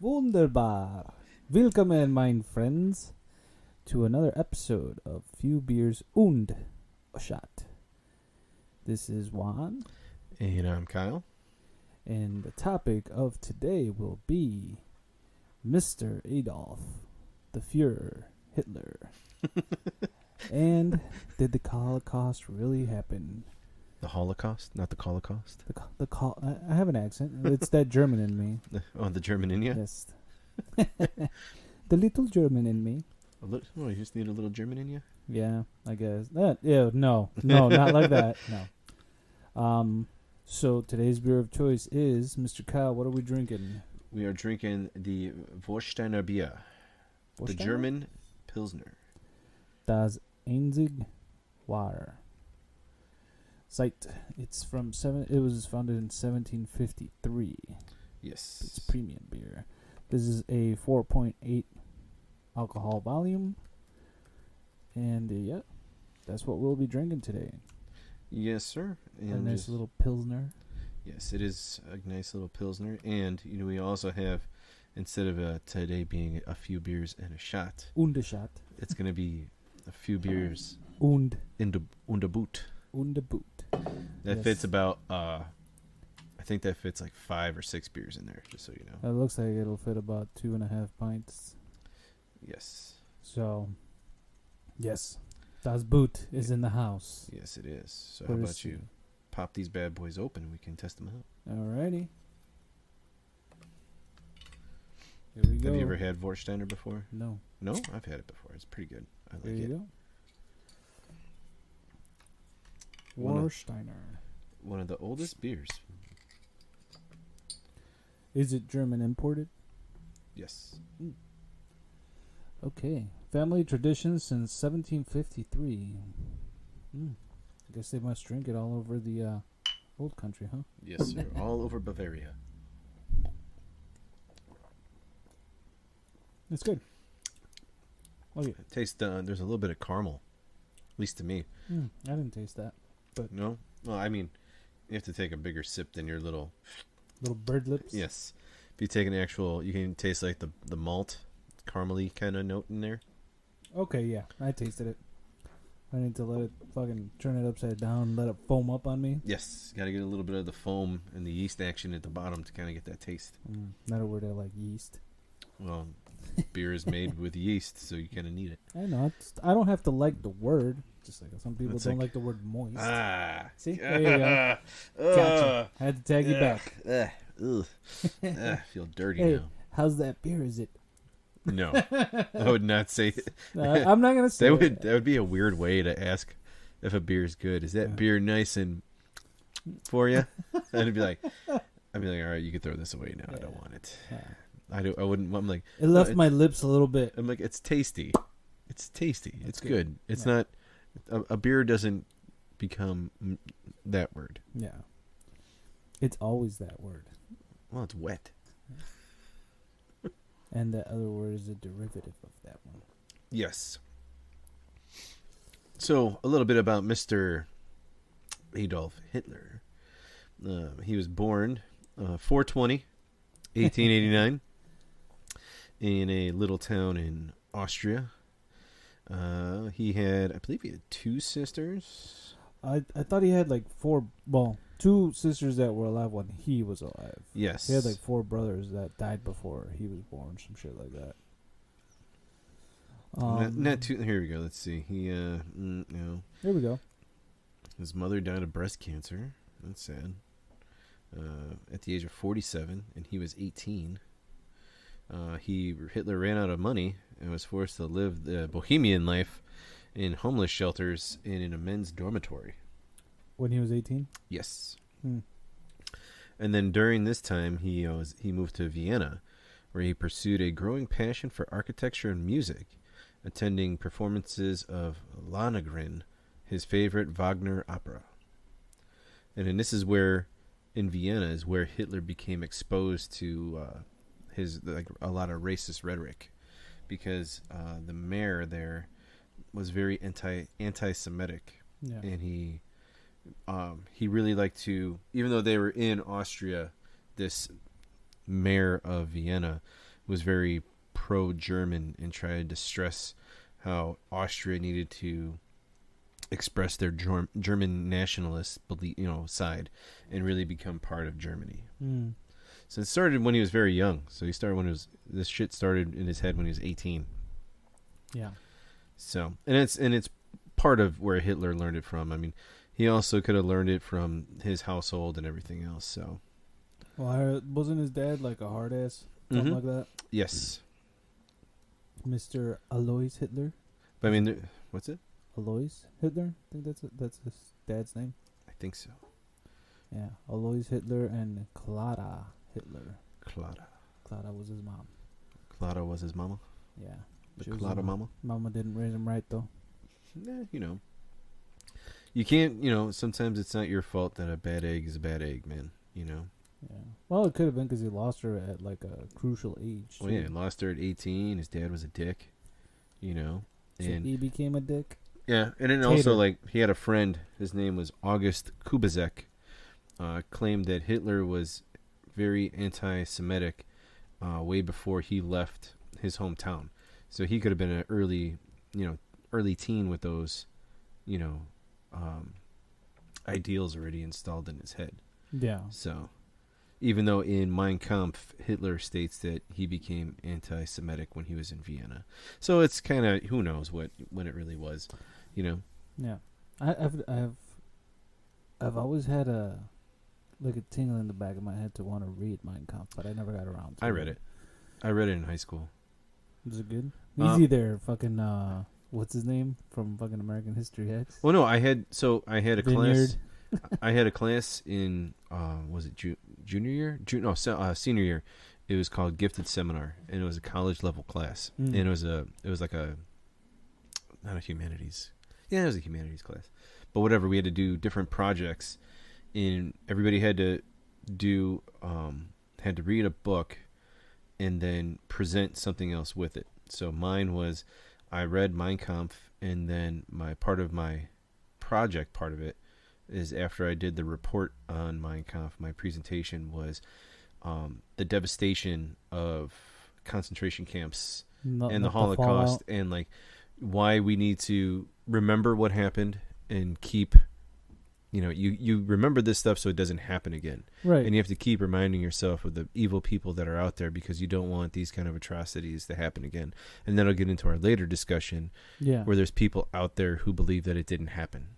Wunderbar. Willkommen, mein friends, to another episode of Few Beers und a Shot. This is Juan. And I'm Kyle. And the topic of today will be Mr. Adolf, the Führer, Hitler. And did the Holocaust really happen? The Holocaust, not the Holocaust. I have an accent. It's that German in me. Oh, the German in you? Yes. The little German in me. Oh, you just need a little German in you? Yeah, I guess. No, not like that. No. So today's beer of choice is, Mr. Kyle, what are we drinking? We are drinking the Warsteiner beer. The German Pilsner. Das einzig wahre. Site. It was founded in 1753. Yes. It's premium beer. This is a 4.8 alcohol volume. And yeah, that's what we'll be drinking today. Yes, sir. And a nice little Pilsner. Yes, it is a nice little Pilsner. And, we also have, instead of today being a few beers and a shot. Und a shot. It's going to be a few beers. Und a boot. Und a boot. That fits about, I think that fits like 5 or 6 beers in there, just so you know. It looks like it'll fit about 2.5 pints. Yes. So, yes. Das Boot is in the house. Yes, it is. So how about you pop these bad boys open and we can test them out. Alrighty. Here we go. Have you ever had Warsteiner before? No. No? I've had it before. It's pretty good. I like it. There you go. Warsteiner. One of the oldest beers. Is it German imported? Yes. Okay. Family tradition since 1753. I guess they must drink it all over the old country, huh? Yes, sir. All over Bavaria. It's good. Look It tastes, there's a little bit of caramel. At least to me. I didn't taste that. But no? Well, I mean, you have to take a bigger sip than your little bird lips? Yes. If you take an actual, you can taste like the malt, caramely kind of note in there. Okay, yeah. I tasted it. I need to let it fucking turn it upside down, let it foam up on me. Yes. Got to get a little bit of the foam and the yeast action at the bottom to kind of get that taste. Not a word I like, yeast. Well, beer is made with yeast, so you kind of need it. I know. I don't have to like the word. Just like some people don't like the word moist. See? There you go. Gotcha. I had to tag you back. I feel dirty hey, now. How's that beer? Is it? No. I would not say it. I'm not going to say that would be a weird way to ask if a beer is good. Is that beer nice and for you? And I'd be like, all right, you can throw this away now. I don't want it. I wouldn't. I'm like, it left my lips a little bit. I'm like, it's tasty. It's tasty. It's good. It's not. A beer doesn't become that word. Yeah. It's always that word. Well, it's wet. And that other word is a derivative of that one. Yes. So, a little bit about Mr. Adolf Hitler. He was born 4/20, 1889, in a little town in Austria. I believe he had 2 sisters. I thought he had like 2 sisters that were alive when he was alive. Yes. He had like 4 brothers that died before he was born, some shit like that. Not too. Here we go. Let's see. No. Here we go. His mother died of breast cancer. That's sad. At the age of 47, and he was 18. Hitler ran out of money and was forced to live the bohemian life in homeless shelters and in a men's dormitory. When he was 18? Yes. And then during this time, he moved to Vienna, where he pursued a growing passion for architecture and music, attending performances of Lohengrin, his favorite Wagner opera. And then this is where, in Vienna, is where Hitler became exposed to a lot of racist rhetoric, because the mayor there was very anti-Semitic, and he really liked to, even though they were in Austria, this mayor of Vienna was very pro-German and tried to stress how Austria needed to express their German nationalist side and really become part of Germany. So it started when he was very young. So he started this shit started in his head when he was 18. Yeah. So and it's part of where Hitler learned it from. I mean, he also could have learned it from his household and everything else. So, well, wasn't his dad like a hard ass, something like that? Yes, Mr. Alois Hitler. But I mean, what's it? Alois Hitler. I think that's his dad's name. I think so. Yeah, Alois Hitler and Clara Hitler. Clara was his mom. Clara was his mama. Yeah, The Clara mama. Mama didn't raise him right though. You can't. Sometimes it's not your fault that a bad egg is a bad egg, man. Yeah. Well, it could have been because he lost her at like a crucial age. Well, yeah, he lost her at 18. His dad was a dick. So And he became a dick. yeah, and then also like he had a friend. His name was August Kubizek. Claimed that Hitler was very anti-Semitic way before he left his hometown. So he could have been an early teen with those, ideals already installed in his head. Yeah. So, even though in Mein Kampf, Hitler states that he became anti-Semitic when he was in Vienna. So it's kind of, who knows when it really was, Yeah. I've always had a tingle in the back of my head to want to read Mein Kampf, but I never got around to it. I read it. I read it in high school. Was it good? He's either fucking what's his name from fucking American History X? Well, no, I had a Vineyard. class. I had a class in was it junior year? Senior year. It was called Gifted Seminar, and it was a college level class. And it was like a not a humanities. Yeah, it was a humanities class. But whatever, we had to do different projects, and everybody had to read a book and then present something else with it. So mine was, I read Mein Kampf, and then my project part of it is after I did the report on Mein Kampf, my presentation was the devastation of concentration camps and the Holocaust, and like why we need to remember what happened and keep, you remember this stuff so it doesn't happen again. Right. And you have to keep reminding yourself of the evil people that are out there because you don't want these kind of atrocities to happen again. And then I'll get into our later discussion where there's people out there who believe that it didn't happen.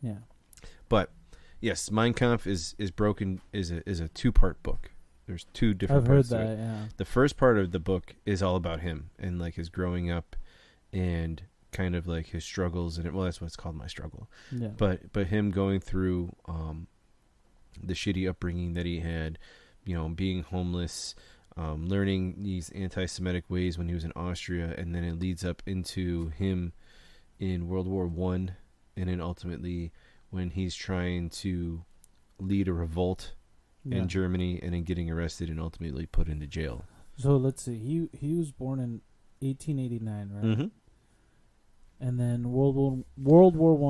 Yeah. But yes, Mein Kampf is broken is a 2-part book. There's 2 different parts. I've heard that, yeah. The first part of the book is all about him and like his growing up and kind of like his struggles, and that's what it's called, My Struggle. Yeah. But him going through the shitty upbringing that he had, being homeless, learning these anti-Semitic ways when he was in Austria, and then it leads up into him in World War I, and then ultimately when he's trying to lead a revolt in Germany and then getting arrested and ultimately put into jail. So let's see, he was born in 1889, right? Mm-hmm. And then World War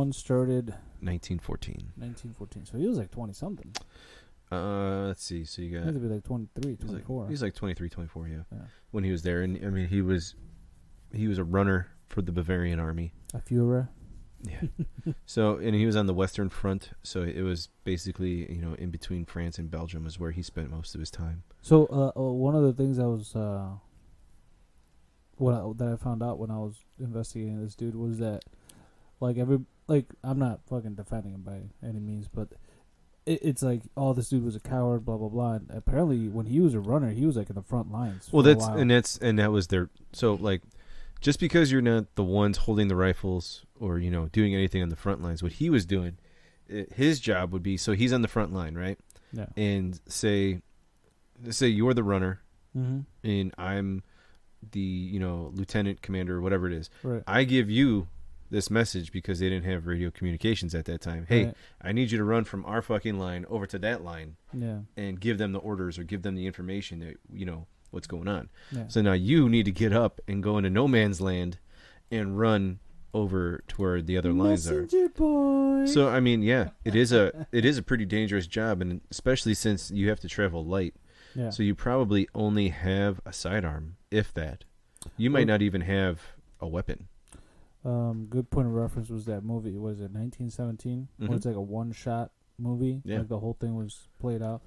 I started 1914. 1914. So he was like 20 something. Let's see. So you got, he had to be like 23, 24. He's like 23, 24, yeah. When he was there, and I mean he was a runner for the Bavarian army. A Führer. Yeah. So, and he was on the Western Front, so it was basically, in between France and Belgium is where he spent most of his time. So, one of the things I was that I found out when I was investigating this dude was that, I'm not fucking defending him by any means, but it's like, oh, this dude was a coward, blah blah blah. And apparently, when he was a runner, he was like in the front lines. Well, that was their, so like, just because you're not the ones holding the rifles or doing anything on the front lines, what he was doing, his job would be, so he's on the front line, right? Yeah. And say you're the runner, and I'm the lieutenant commander or whatever it is. Right. I give you this message because they didn't have radio communications at that time. Hey, I need you to run from our fucking line over to that line. Yeah. And give them the orders or give them the information that what's going on. Yeah. So now you need to get up and go into no man's land and run over to where the other lines are. Boy. So I mean, yeah, it is a pretty dangerous job, and especially since you have to travel light. Yeah. So you probably only have a sidearm, if that. You might not even have a weapon. Good point of reference was that movie. Was it 1917? Mm-hmm. Where it's like a one-shot movie. Yeah. Like the whole thing was played out.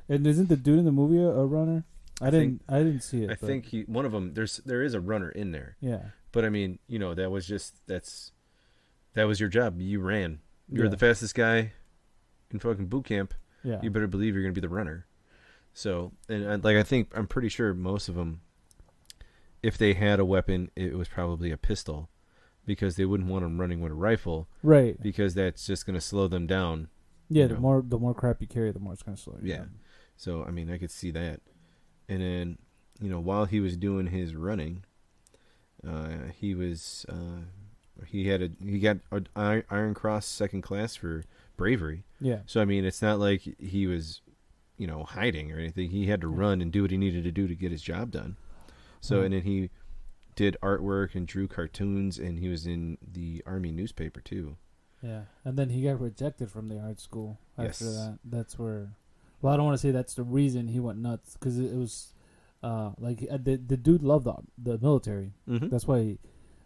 And isn't the dude in the movie a runner? I didn't see it. I think one of them. There is a runner in there. Yeah. But I mean, that was your job. You ran. You're the fastest guy in fucking boot camp. Yeah. You better believe you're gonna be the runner. So, and I'm pretty sure most of them, if they had a weapon, it was probably a pistol, because they wouldn't want them running with a rifle, right? Because that's just gonna slow them down. Yeah, the more crap you carry, the more it's gonna slow you down. So I mean, I could see that. And then, while he was doing his running, he got an Iron Cross second class for bravery. Yeah. So I mean, it's not like he was, hiding or anything. He had to run and do what he needed to do to get his job done. So and then he did artwork and drew cartoons, and he was in the Army newspaper too. Yeah, and then he got rejected from the art school after Yes. that. That's where. Well, I don't want to say that's the reason he went nuts, because it was, the dude loved the military. Mm-hmm. That's why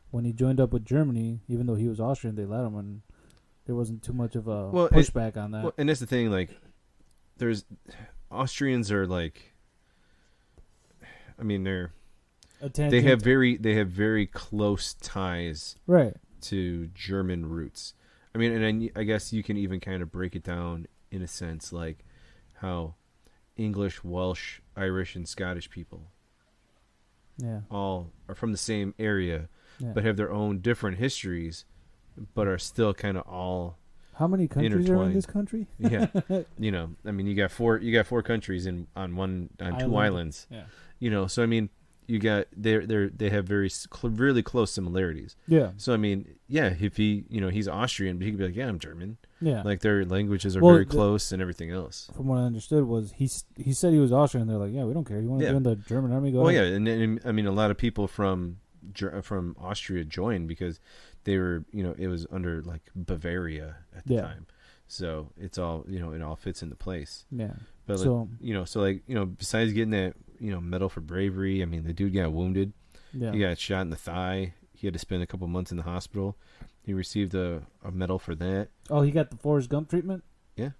when he joined up with Germany, even though he was Austrian, they let him, and there wasn't too much of a pushback on that. Well, and that's the thing. Like, Austrians are like, I mean, they have very close ties, right, to German roots. I mean, and I guess you can even kind of break it down in a sense, like how English, Welsh, Irish, and Scottish people all are from the same area, but have their own different histories, but are still kind of all. How many countries are in this country? Yeah, I mean, you got four countries on two islands. Yeah, so I mean, you got they have really close similarities. Yeah. So I mean, if he he's Austrian, but he could be like, yeah, I'm German. Yeah. Like their languages are very close and everything else. From what I understood was he said he was Austrian. They're like, yeah, we don't care. You want to join the German army? Go ahead. Yeah, and I mean, a lot of people from Austria joined because they were it was under like Bavaria at the time. So it's all it all fits into place. Yeah. But besides getting that medal for bravery, I mean, the dude got wounded. Yeah. He got shot in the thigh. He had to spend a couple months in the hospital. He received a medal for that. Oh, he got the Forrest Gump treatment? Yeah.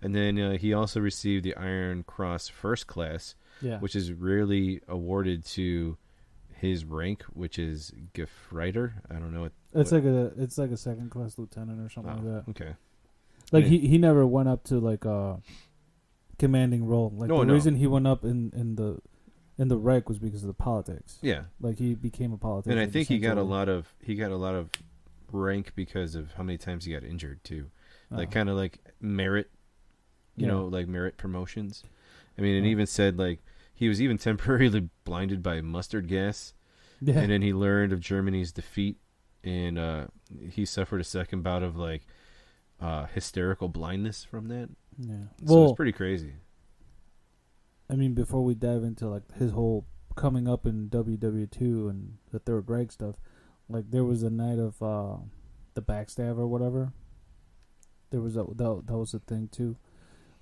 And then he also received the Iron Cross First Class, which is rarely awarded to his rank, which is Gefreiter. I don't know what. It's like a second class lieutenant or something like that. Okay. Like he never went up to like a commanding role. Like the reason he went up in the rank was because of the politics. Yeah. Like he became a politician. And I think he got a lot of rank because of how many times he got injured too. Like kind of like merit, like merit promotions. I mean, it even said like he was even temporarily blinded by mustard gas. Yeah. And then he learned of Germany's defeat, and he suffered a second bout of like hysterical blindness from that. Yeah. So it's pretty crazy. I mean, before we dive into like his whole coming up in WWII and the Third Reich stuff, like there was a night of the backstab or whatever. There was that was a thing too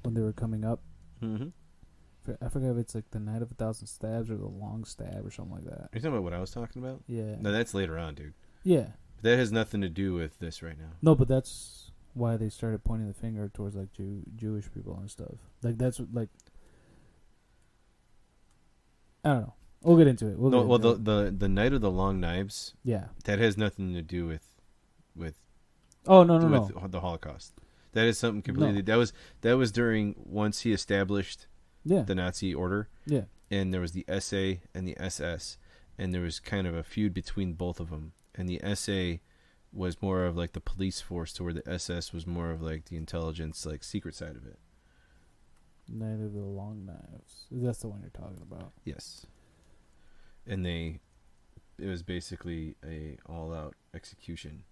when they were coming up. Mm-hmm. I forget if it's like the Night of 1,000 Stabs or the Long Stab or something like that. Are you talking about what I was talking about? Yeah. No, that's later on, dude. Yeah. That has nothing to do with this right now. No, but that's why they started pointing the finger towards like Jewish people and stuff. Like that's like I don't know. We'll get into it. The Night of the Long Knives. Yeah. That has nothing to do with. Oh no the Holocaust. That is something completely. No. That was during once he established. Yeah. The Nazi order. Yeah. And there was the SA and the SS, and there was kind of a feud between both of them. And the SA was more of like the police force, to where the SS was more of like the intelligence, like secret side of it. Night of the Long Knives. That's the one you're talking about. Yes. And it was basically a all-out execution.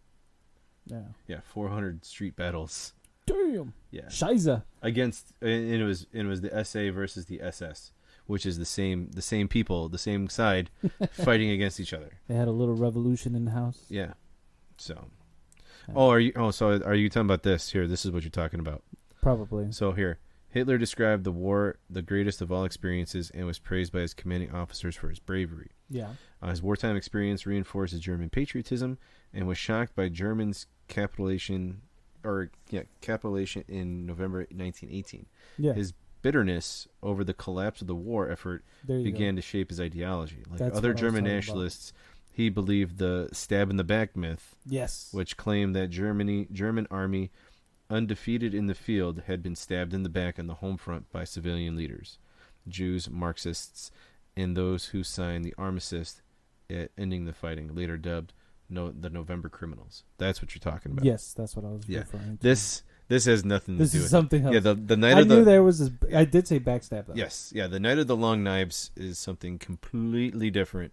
Yeah. Yeah, 400 street battles. Damn. Yeah. Scheiße. Against, and it was the SA versus the SS, which is the same people, the same side, fighting against each other. They had a little revolution in the house. Yeah. So. Yeah. So are you talking about this? Here, this is what you're talking about. Probably. So here, Hitler described the war the greatest of all experiences and was praised by his commanding officers for his bravery. Yeah. His wartime experience reinforced his German patriotism and was shocked by Germans' capitulation in November 1918. Yeah. His bitterness over the collapse of the war effort began to shape his ideology. Like That's other what I was German talking nationalists, he believed the stab in the back myth, Yes. which claimed that German army, undefeated in the field, had been stabbed in the back on the home front by civilian leaders, Jews, Marxists, and those who signed the armistice at ending the fighting, later dubbed the November Criminals. That's what you're talking about. Yes, that's what I was referring to. This has nothing to do with This is something else. Yeah, the night I of the... knew there was this... I did say backstab, though. Yes, yeah, the Night of the Long Knives is something completely different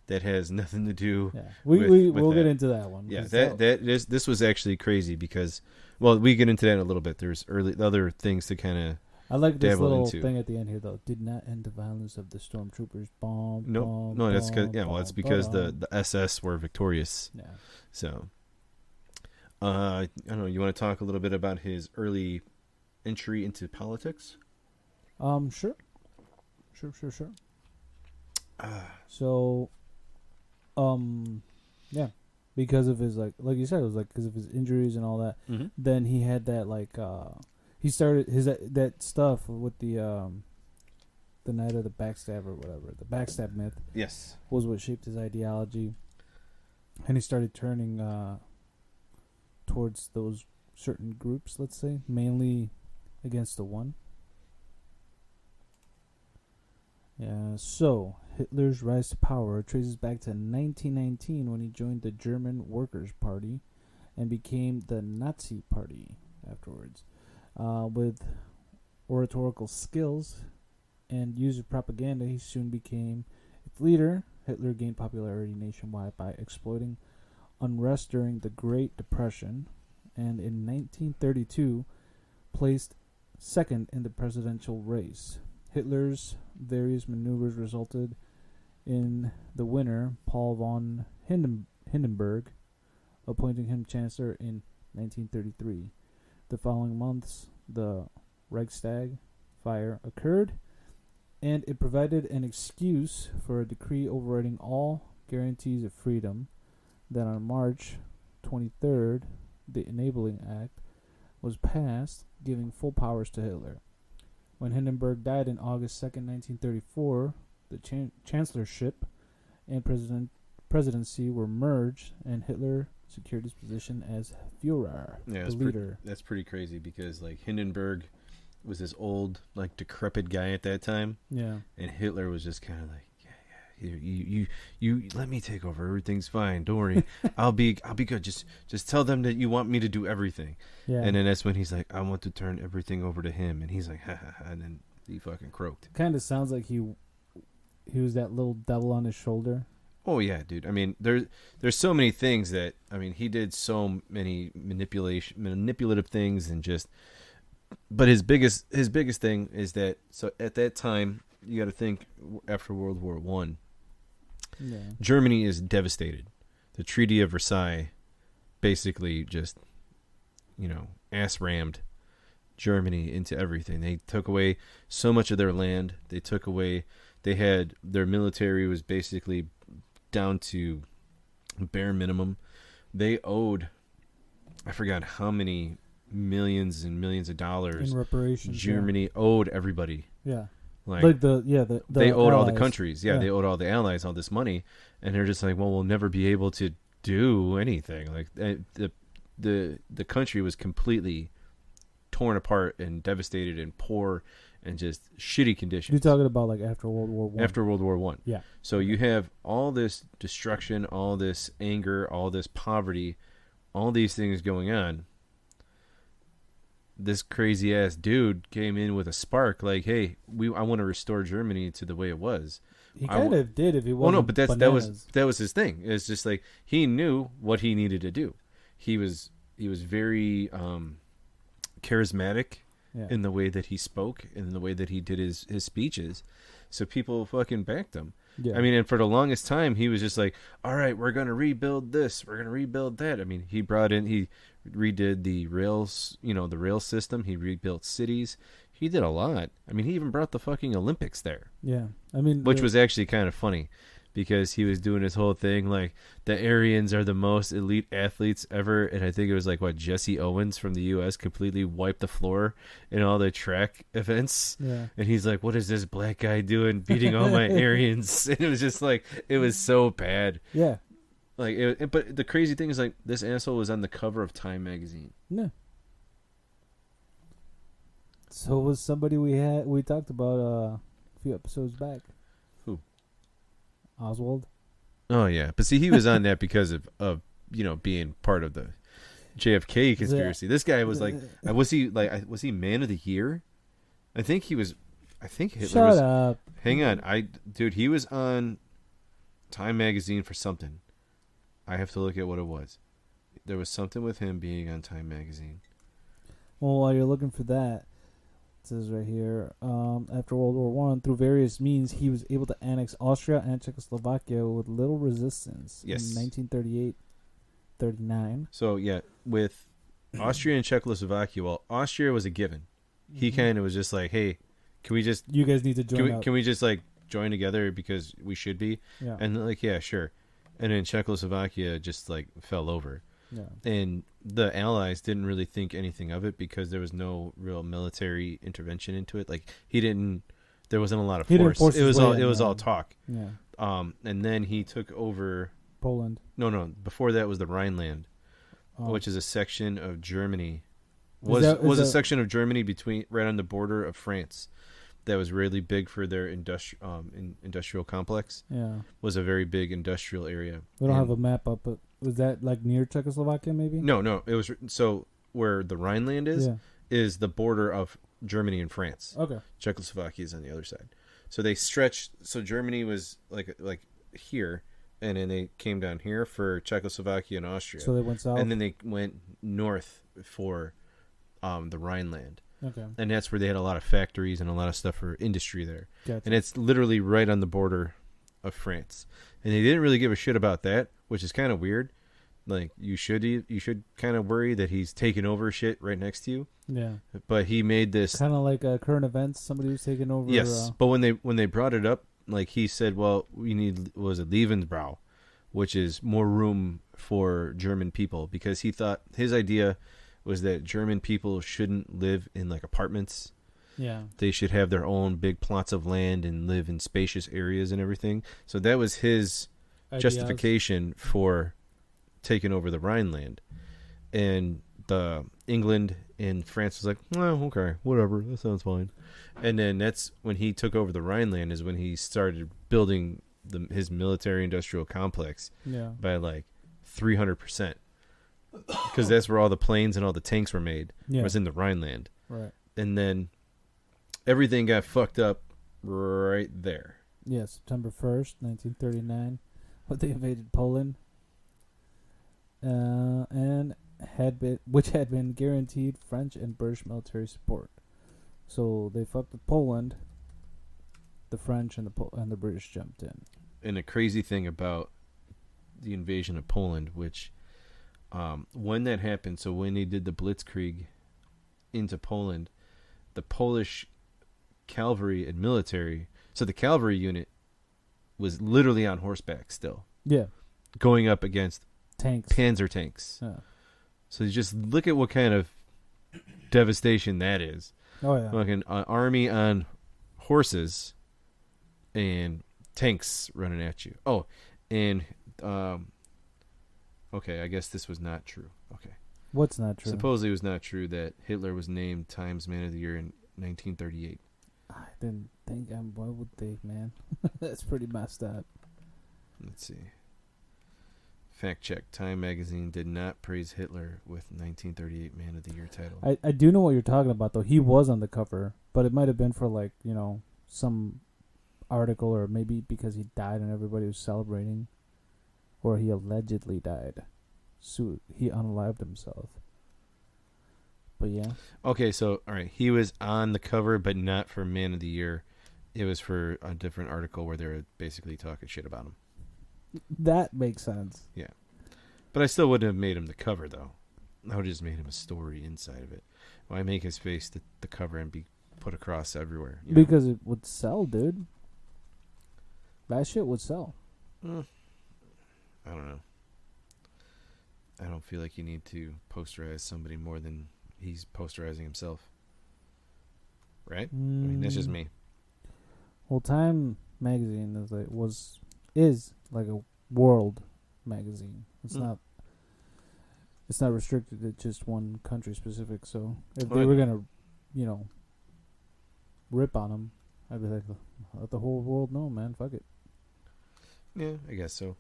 that has nothing to do We'll get into that one. Yeah, this was actually crazy because... Well, we get into that in a little bit. There's other things to kind of... I like this little into. thing at the end here, though. Did not end the violence of the stormtroopers. No, that's because it's because the SS were victorious. Yeah. So, I don't know. You want to talk a little bit about his early entry into politics? Sure. So, yeah, because of his like you said, it was like because of his injuries and all that. Mm-hmm. Then he had that he started his that stuff with the night of the backstab or whatever. The backstab myth. Yes. Was what shaped his ideology. And he started turning towards those certain groups, let's say, mainly against the one. Yeah, so Hitler's rise to power traces back to 1919 when he joined the German Workers' Party and became the Nazi Party afterwards. With oratorical skills and use of propaganda, he soon became its leader. Hitler gained popularity nationwide by exploiting unrest during the Great Depression, and in 1932 placed second in the presidential race. Hitler's various maneuvers resulted in the winner, Paul von Hindenburg, appointing him chancellor in 1933. The following months, the Reichstag fire occurred, and it provided an excuse for a decree overriding all guarantees of freedom. Then on March 23rd, the Enabling Act was passed, giving full powers to Hitler. When Hindenburg died in August 2nd, 1934, the chancellorship and presidency were merged, and Hitler secured his position as Führer, the leader. That's pretty crazy because like Hindenburg was this old, like decrepit guy at that time. Yeah. And Hitler was just kind of like, you let me take over. Everything's fine. Don't worry. I'll be good. Just tell them that you want me to do everything. Yeah. And then that's when he's like, I want to turn everything over to him. And he's like, ha ha ha. And then he fucking croaked. Kind of sounds like he was that little devil on his shoulder. Oh yeah, dude. I mean, there's so many things that he did so many manipulative things and just. But his biggest thing is that at that time you got to think after World War I. Yeah. Germany is devastated. The Treaty of Versailles basically just, ass rammed Germany into everything. They took away so much of their land. They had their military was basically down to bare minimum. They owed, I forgot how many millions and millions of dollars in reparations. Germany owed everybody. Yeah. Like they owed allies. all the countries. Yeah, they owed all the allies all this money, and they're just like, well, we'll never be able to do anything. Like the country was completely torn apart and devastated and poor and just shitty conditions. You're talking about like after World War I. After World War I. Yeah. So you have all this destruction, all this anger, all this poverty, all these things going on. This crazy ass dude came in with a spark, like, "Hey, I want to restore Germany to the way it was." He kind of did if he wasn't. Oh no, but that was his thing. It's just like he knew what he needed to do. He was very charismatic in the way that he spoke and in the way that he did his speeches, so people fucking backed him. Yeah. I mean, and for the longest time, he was just like, "All right, we're gonna rebuild this, we're gonna rebuild that." I mean, he redid the rails, the rail system. He rebuilt cities. He did a lot. I mean, he even brought the fucking Olympics there. Yeah, I mean, which was actually kind of funny because he was doing his whole thing like the Aryans are the most elite athletes ever, and I think it was like what Jesse Owens from the U.S. completely wiped the floor in all the track events. Yeah, and he's like, "What is this black guy doing, beating all my Aryans?" And it was just like it was so bad. Yeah, like, but the crazy thing is like this asshole was on the cover of Time magazine. yeah. So was somebody we talked about a few episodes back. Who? Oswald. Oh yeah, but see, he was on that because of being part of the JFK conspiracy. This guy was like, was he man of the year? I think he was. I think Hitler Shut was. up. Hang on, dude, he was on Time magazine for something. I have to look at what it was. There was something with him being on Time magazine. Well, while you're looking for that, it says right here, after World War I, through various means, he was able to annex Austria and Czechoslovakia with little resistance in 1938-39. So, yeah, with Austria and Czechoslovakia, well, Austria was a given. He kind of was just like, hey, can we just... You guys need to join Can we just, like, join together because we should be? Yeah. And, like, yeah, sure. And then Czechoslovakia just, like, fell over. Yeah. And the Allies didn't really think anything of it because there was no real military intervention into it. Like there wasn't a lot of force. It was all talk. Yeah. And then he took over Poland. No. Before that was the Rhineland, which is a section of Germany. Was a section of Germany right on the border of France. That was really big for their industrial complex. Yeah. Was a very big industrial area. We don't have a map up, but was that like near Czechoslovakia maybe? No. It was so where the Rhineland is the border of Germany and France. Okay. Czechoslovakia is on the other side. So they stretched. So Germany was like here, and then they came down here for Czechoslovakia and Austria. So they went south, and then they went north for the Rhineland. Okay. And that's where they had a lot of factories and a lot of stuff for industry there. Gotcha. And it's literally right on the border of France. And they didn't really give a shit about that, which is kind of weird. Like you should kind of worry that he's taking over shit right next to you. Yeah. But he made this kind of like current events. Somebody was taking over. Yes, but when they brought it up, like he said, well, we need Lebensraum, which is more room for German people, because he thought his idea was that German people shouldn't live in like apartments. Yeah. They should have their own big plots of land and live in spacious areas and everything. So that was his justification for taking over the Rhineland. And the England and France was like, well, okay, whatever, that sounds fine. And then that's when he took over the Rhineland, is when he started building his military industrial complex by like 300%. Because that's where all the planes and all the tanks were made. Yeah. Was in the Rhineland. Right. And then everything got fucked up right there. Yeah, September 1st, 1939, when they invaded Poland, which had been guaranteed French and British military support. So they fucked with Poland. The French and the British jumped in. And the crazy thing about the invasion of Poland, which when that happened, so when they did the Blitzkrieg into Poland, the Polish cavalry and military, so the cavalry unit was literally on horseback still. Yeah. Going up against tanks. Panzer tanks. Yeah. So you just look at what kind of devastation that is. Oh, yeah. Like an army on horses and tanks running at you. Oh, and okay, I guess this was not true. Okay. What's not true? Supposedly it was not true that Hitler was named Times Man of the Year in 1938. I didn't think. Why would they, man? That's pretty messed up. Let's see. Fact check. Time magazine did not praise Hitler with 1938 Man of the Year title. I do know what you're talking about, though. He was on the cover, but it might have been for, like, some article, or maybe because he died and everybody was celebrating, or he allegedly died. So he unalived himself. But yeah. Okay, so all right, he was on the cover, but not for Man of the Year. It was for a different article where they were basically talking shit about him. That makes sense. Yeah, but I still wouldn't have made him the cover, though. I would have just made him a story inside of it. Why make his face the cover and be put across everywhere. Because it would sell, dude. That shit would sell. I don't know. I don't feel like you need to posterize somebody more than he's posterizing himself. Right? I mean, that's just me. Well, Time magazine is like a world magazine. It's not restricted to just one country specific. So if they were gonna, rip on them, I'd be like, let the whole world know, man. Fuck it. Yeah, I guess so.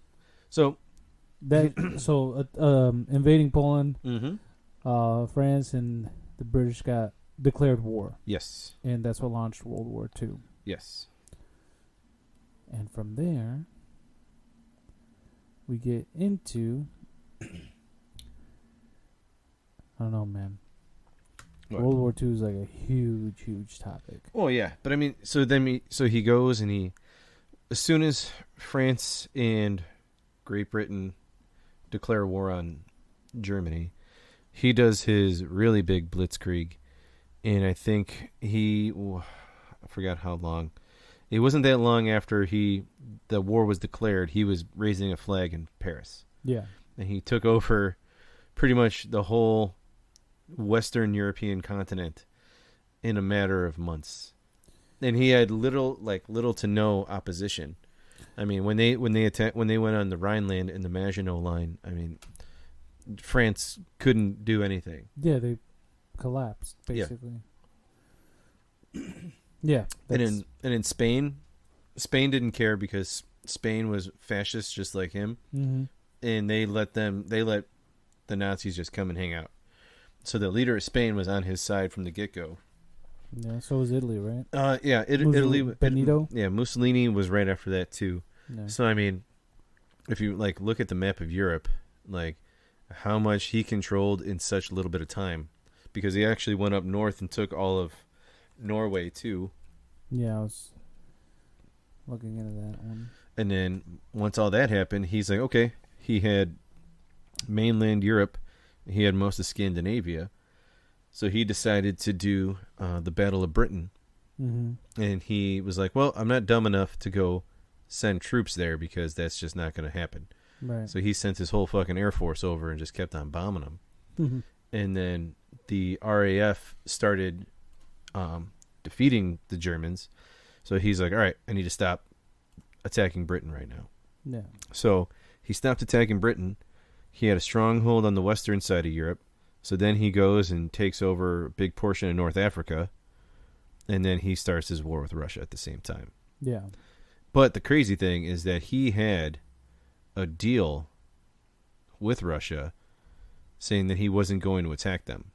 So invading Poland, mm-hmm. France and the British got declared war. Yes. And that's what launched World War II. Yes. And from there, we get into, I don't know, man. What? World War II is like a huge, huge topic. Oh yeah, but I mean, so he goes and as soon as France and Great Britain declare war on Germany, he does his really big blitzkrieg, and I think I forgot how long. It wasn't that long after the war was declared, he was raising a flag in Paris. Yeah. And he took over pretty much the whole Western European continent in a matter of months. And he had little to no opposition. I mean, when they went on the Rhineland and the Maginot Line, I mean, France couldn't do anything. Yeah, they collapsed basically. Yeah. And in Spain didn't care because Spain was fascist just like him, and they let the Nazis just come and hang out. So the leader of Spain was on his side from the get-go. Yeah, so was Italy, right? Italy. Benito. Mussolini was right after that too. Yeah. So I mean, if you look at the map of Europe, how much he controlled in such a little bit of time, because he actually went up north and took all of Norway too. Yeah, I was looking into that one. And then once all that happened, he's like, okay, he had mainland Europe, he had most of Scandinavia, so he decided to do the Battle of Britain. Mm-hmm. And he was like, well, I'm not dumb enough to go send troops there because that's just not going to happen. Right. So he sent his whole fucking Air Force over and just kept on bombing them. Mm-hmm. And then the RAF started defeating the Germans. So he's like, all right, I need to stop attacking Britain right now. Yeah. So he stopped attacking Britain. He had a stronghold on the western side of Europe. So then he goes and takes over a big portion of North Africa. And then he starts his war with Russia at the same time. Yeah. But the crazy thing is that he had a deal with Russia saying that he wasn't going to attack them.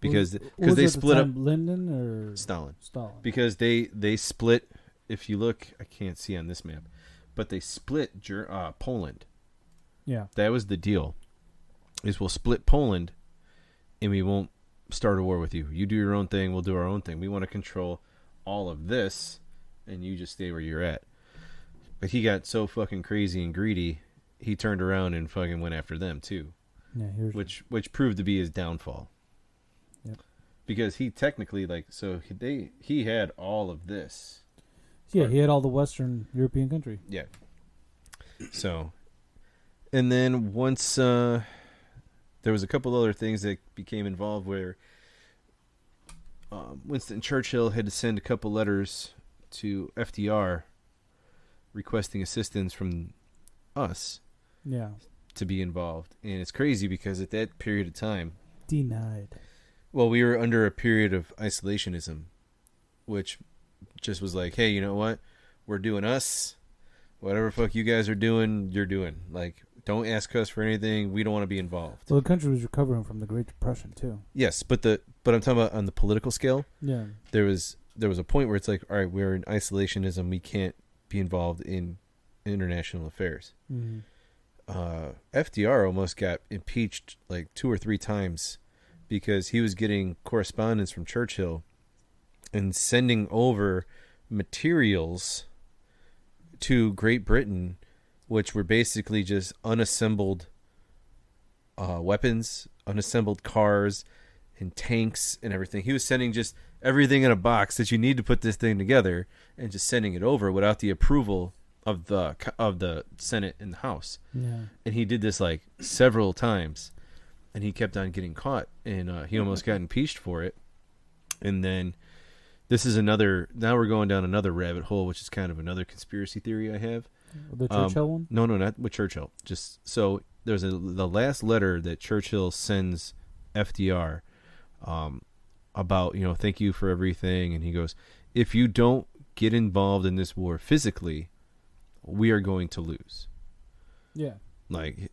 Because they split up. Lyndon or Stalin. Because they split. If you look, I can't see on this map, but they split Poland. Yeah, that was the deal. Is we'll split Poland, and we won't start a war with you. You do your own thing. We'll do our own thing. We want to control all of this, and you just stay where you're at. But he got so fucking crazy and greedy, he turned around and fucking went after them too. Yeah, which proved to be his downfall. Yep. Because he technically he had all of this. Yeah, he had all the Western European country. Yeah. So, and then once there was a couple other things that became involved where Winston Churchill had to send a couple letters to FDR requesting assistance from us. Yeah. To be involved. And it's crazy because at that period of time, denied. Well, we were under a period of isolationism, which just was like, hey, you know what? We're doing us. Whatever fuck you guys are doing, you're doing. Don't ask us for anything. We don't want to be involved. Well, the country was recovering from the Great Depression too. Yes, but I'm talking about on the political scale. Yeah. There was a point where it's like, all right, we're in isolationism. We can't be involved in international affairs. Mm-hmm. FDR almost got impeached 2 or 3 times because he was getting correspondence from Churchill and sending over materials to Great Britain, which were basically just unassembled weapons, unassembled cars, and tanks and everything. He was sending just everything in a box that you need to put this thing together, and just sending it over without the approval of the Senate and the House. Yeah. And he did this like several times, and he kept on getting caught, and he almost got impeached for it. And then this is another. Now we're going down another rabbit hole, which is kind of another conspiracy theory I have. The Churchill one? No, not with Churchill. Just so there's the last letter that Churchill sends FDR about, thank you for everything, and he goes, if you don't get involved in this war physically, we are going to lose. Yeah. Like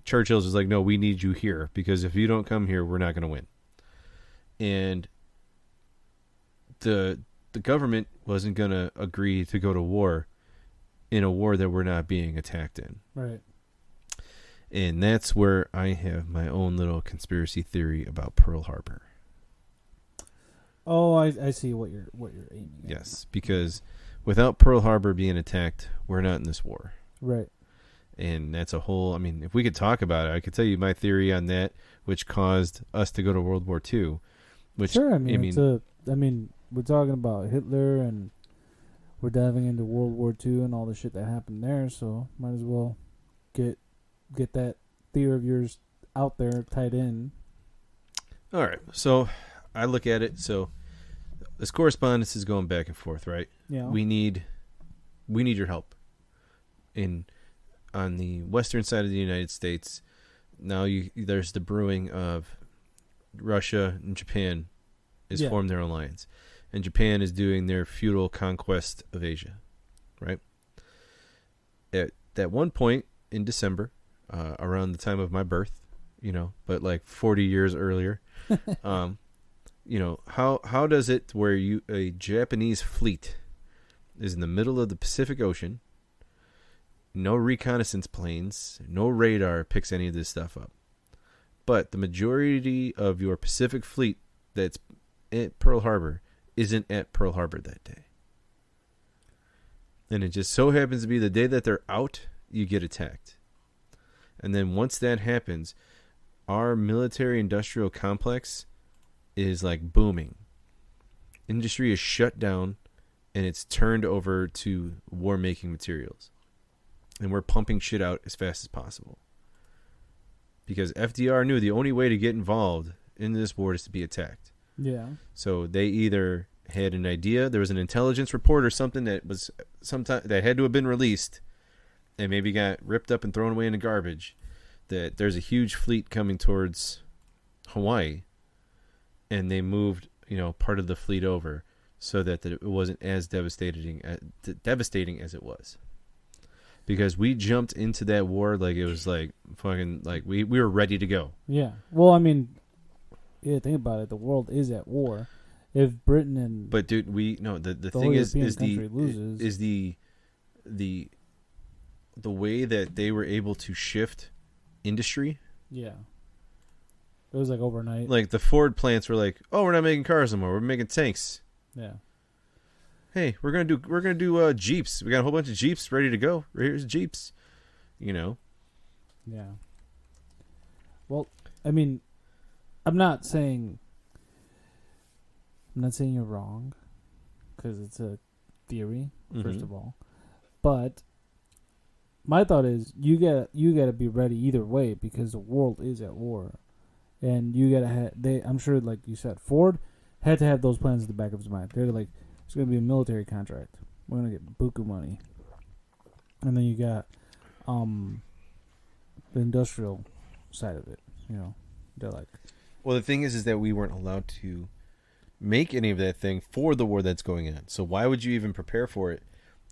Churchill's is like, no, we need you here, because if you don't come here, we're not going to win. And the government wasn't going to agree to go to war in a war that we're not being attacked in. Right. And that's where I have my own little conspiracy theory about Pearl Harbor. Oh, I see what you're aiming at. Yes, because without Pearl Harbor being attacked, we're not in this war. Right. And that's a whole, if we could talk about it, I could tell you my theory on that, which caused us to go to World War II. Which, sure, we're talking about Hitler, and we're diving into World War II and all the shit that happened there, so might as well get that theory of yours out there tied in. All right, so I look at it, so this correspondence is going back and forth, right? Yeah. We need your help. On the western side of the United States, now there's the brewing of Russia and Japan is formed their alliance, and Japan is doing their feudal conquest of Asia, right? At that one point in December, around the time of my birth, but like 40 years earlier, how does it where a Japanese fleet is in the middle of the Pacific Ocean, no reconnaissance planes, no radar picks any of this stuff up, but the majority of your Pacific fleet that's at Pearl Harbor isn't at Pearl Harbor that day. And it just so happens to be the day that they're out, you get attacked. And then once that happens, our military industrial complex is like booming. Industry is shut down, and it's turned over to war-making materials. And we're pumping shit out as fast as possible. Because FDR knew the only way to get involved in this war is to be attacked. Yeah. So they either had an idea, there was an intelligence report or something that was that had to have been released and maybe got ripped up and thrown away in the garbage, that there's a huge fleet coming towards Hawaii, and they moved, part of the fleet over so that it wasn't as devastating as it was. Because we jumped into that war like it was like fucking, like we were ready to go. Yeah. Well, think about it. The world is at war. If Britain and but dude, the thing is the way that they were able to shift industry. Yeah. It was like overnight. Like the Ford plants were like, "Oh, we're not making cars anymore. We're making tanks." Yeah. Hey, we're gonna do Jeeps. We got a whole bunch of Jeeps ready to go. Here's Jeeps. Yeah. Well, I'm not saying you're wrong, because it's a theory, first of all. But my thought is you gotta be ready either way, because the world is at war, and you gotta I'm sure, like you said, Ford had to have those plans in the back of his mind. They're like, it's gonna be a military contract. We're gonna get buku money, and then you got the industrial side of it. They're like, well, the thing is that we weren't allowed to make any of that thing for the war that's going on. So why would you even prepare for it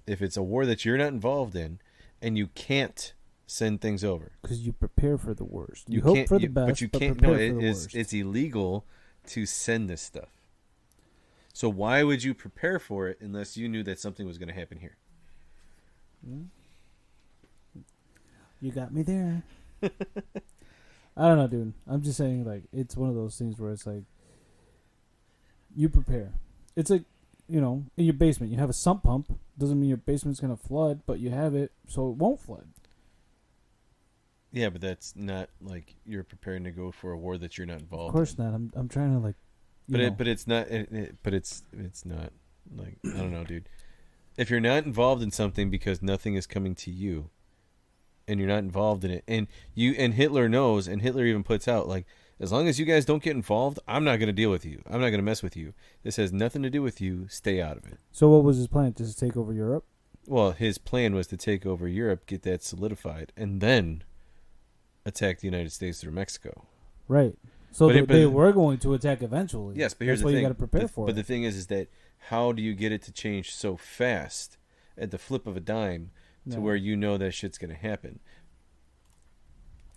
if it's a war that you're not involved in and you can't send things over? Because you prepare for the worst. You hope for the best, but you can't. No, it's illegal to send this stuff. So why would you prepare for it unless you knew that something was going to happen here? You got me there. I don't know, dude. I'm just saying, like, it's one of those things where it's like, you prepare. It's like, in your basement, you have a sump pump. Doesn't mean your basement's going to flood, but you have it so it won't flood. Yeah, but that's not like you're preparing to go for a war that you're not involved. Of course in. not. I'm trying to like. But it's not. But it's not like I don't know, dude. If you're not involved in something because nothing is coming to you, and you're not involved in it, and Hitler knows, and Hitler even puts out like, as long as you guys don't get involved, I'm not going to deal with you. I'm not going to mess with you. This has nothing to do with you. Stay out of it. So what was his plan? Just to take over Europe? Well, his plan was to take over Europe, get that solidified, and then attack the United States through Mexico. Right. So they were going to attack eventually. Yes, but here's the thing. That's what you got to prepare for. But the thing is that how do you get it to change so fast at the flip of a dime to where you know that shit's going to happen?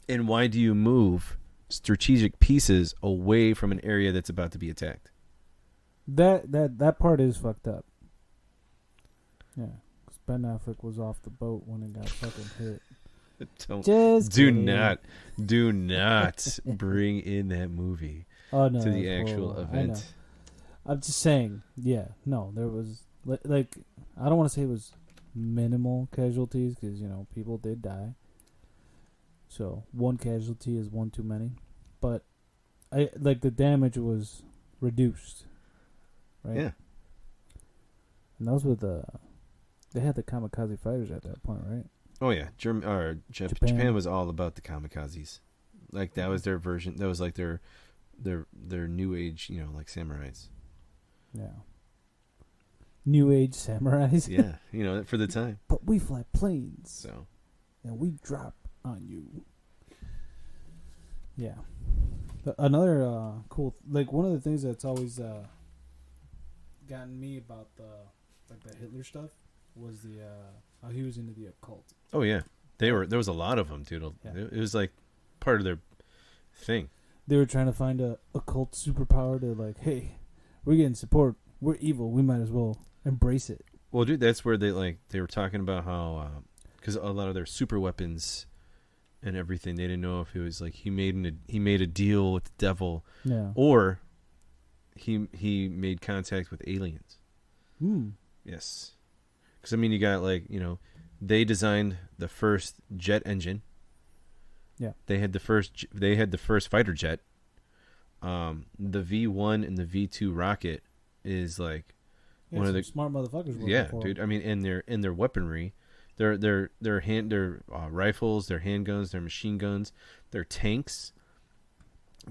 And why do you move strategic pieces away from an area that's about to be attacked? That part is fucked up. Yeah. Because Ben Affleck was off the boat when it got fucking hit. Do not bring in that movie to the actual event. I'm just saying, there was like I don't want to say it was minimal casualties because people did die. So one casualty is one too many, but the damage was reduced, right? Yeah. And those were they had the kamikaze fighters at that point, right? Oh yeah, Japan was all about the kamikazes. Like that was their version. That was like their new age, like samurais. Yeah. New age samurais. Yeah, for the time. But we fly planes. So. And we drop on you. Yeah. Another cool, one of the things that's always gotten me about the Hitler stuff was how he was into the occult. Oh yeah, there was a lot of them, dude. Yeah. It was like part of their thing. They were trying to find a occult superpower to hey, we're getting support. We're evil. We might as well embrace it. Well, dude, that's where they were talking about how because a lot of their super weapons and everything, they didn't know if it was he made a deal with the devil, or he made contact with aliens. Yes. Because you got they designed the first jet engine. Yeah, they had the first fighter jet. The V1 and the V2 rocket is one of the smart motherfuckers. Yeah, dude. In their weaponry, their rifles, their handguns, their machine guns, their tanks.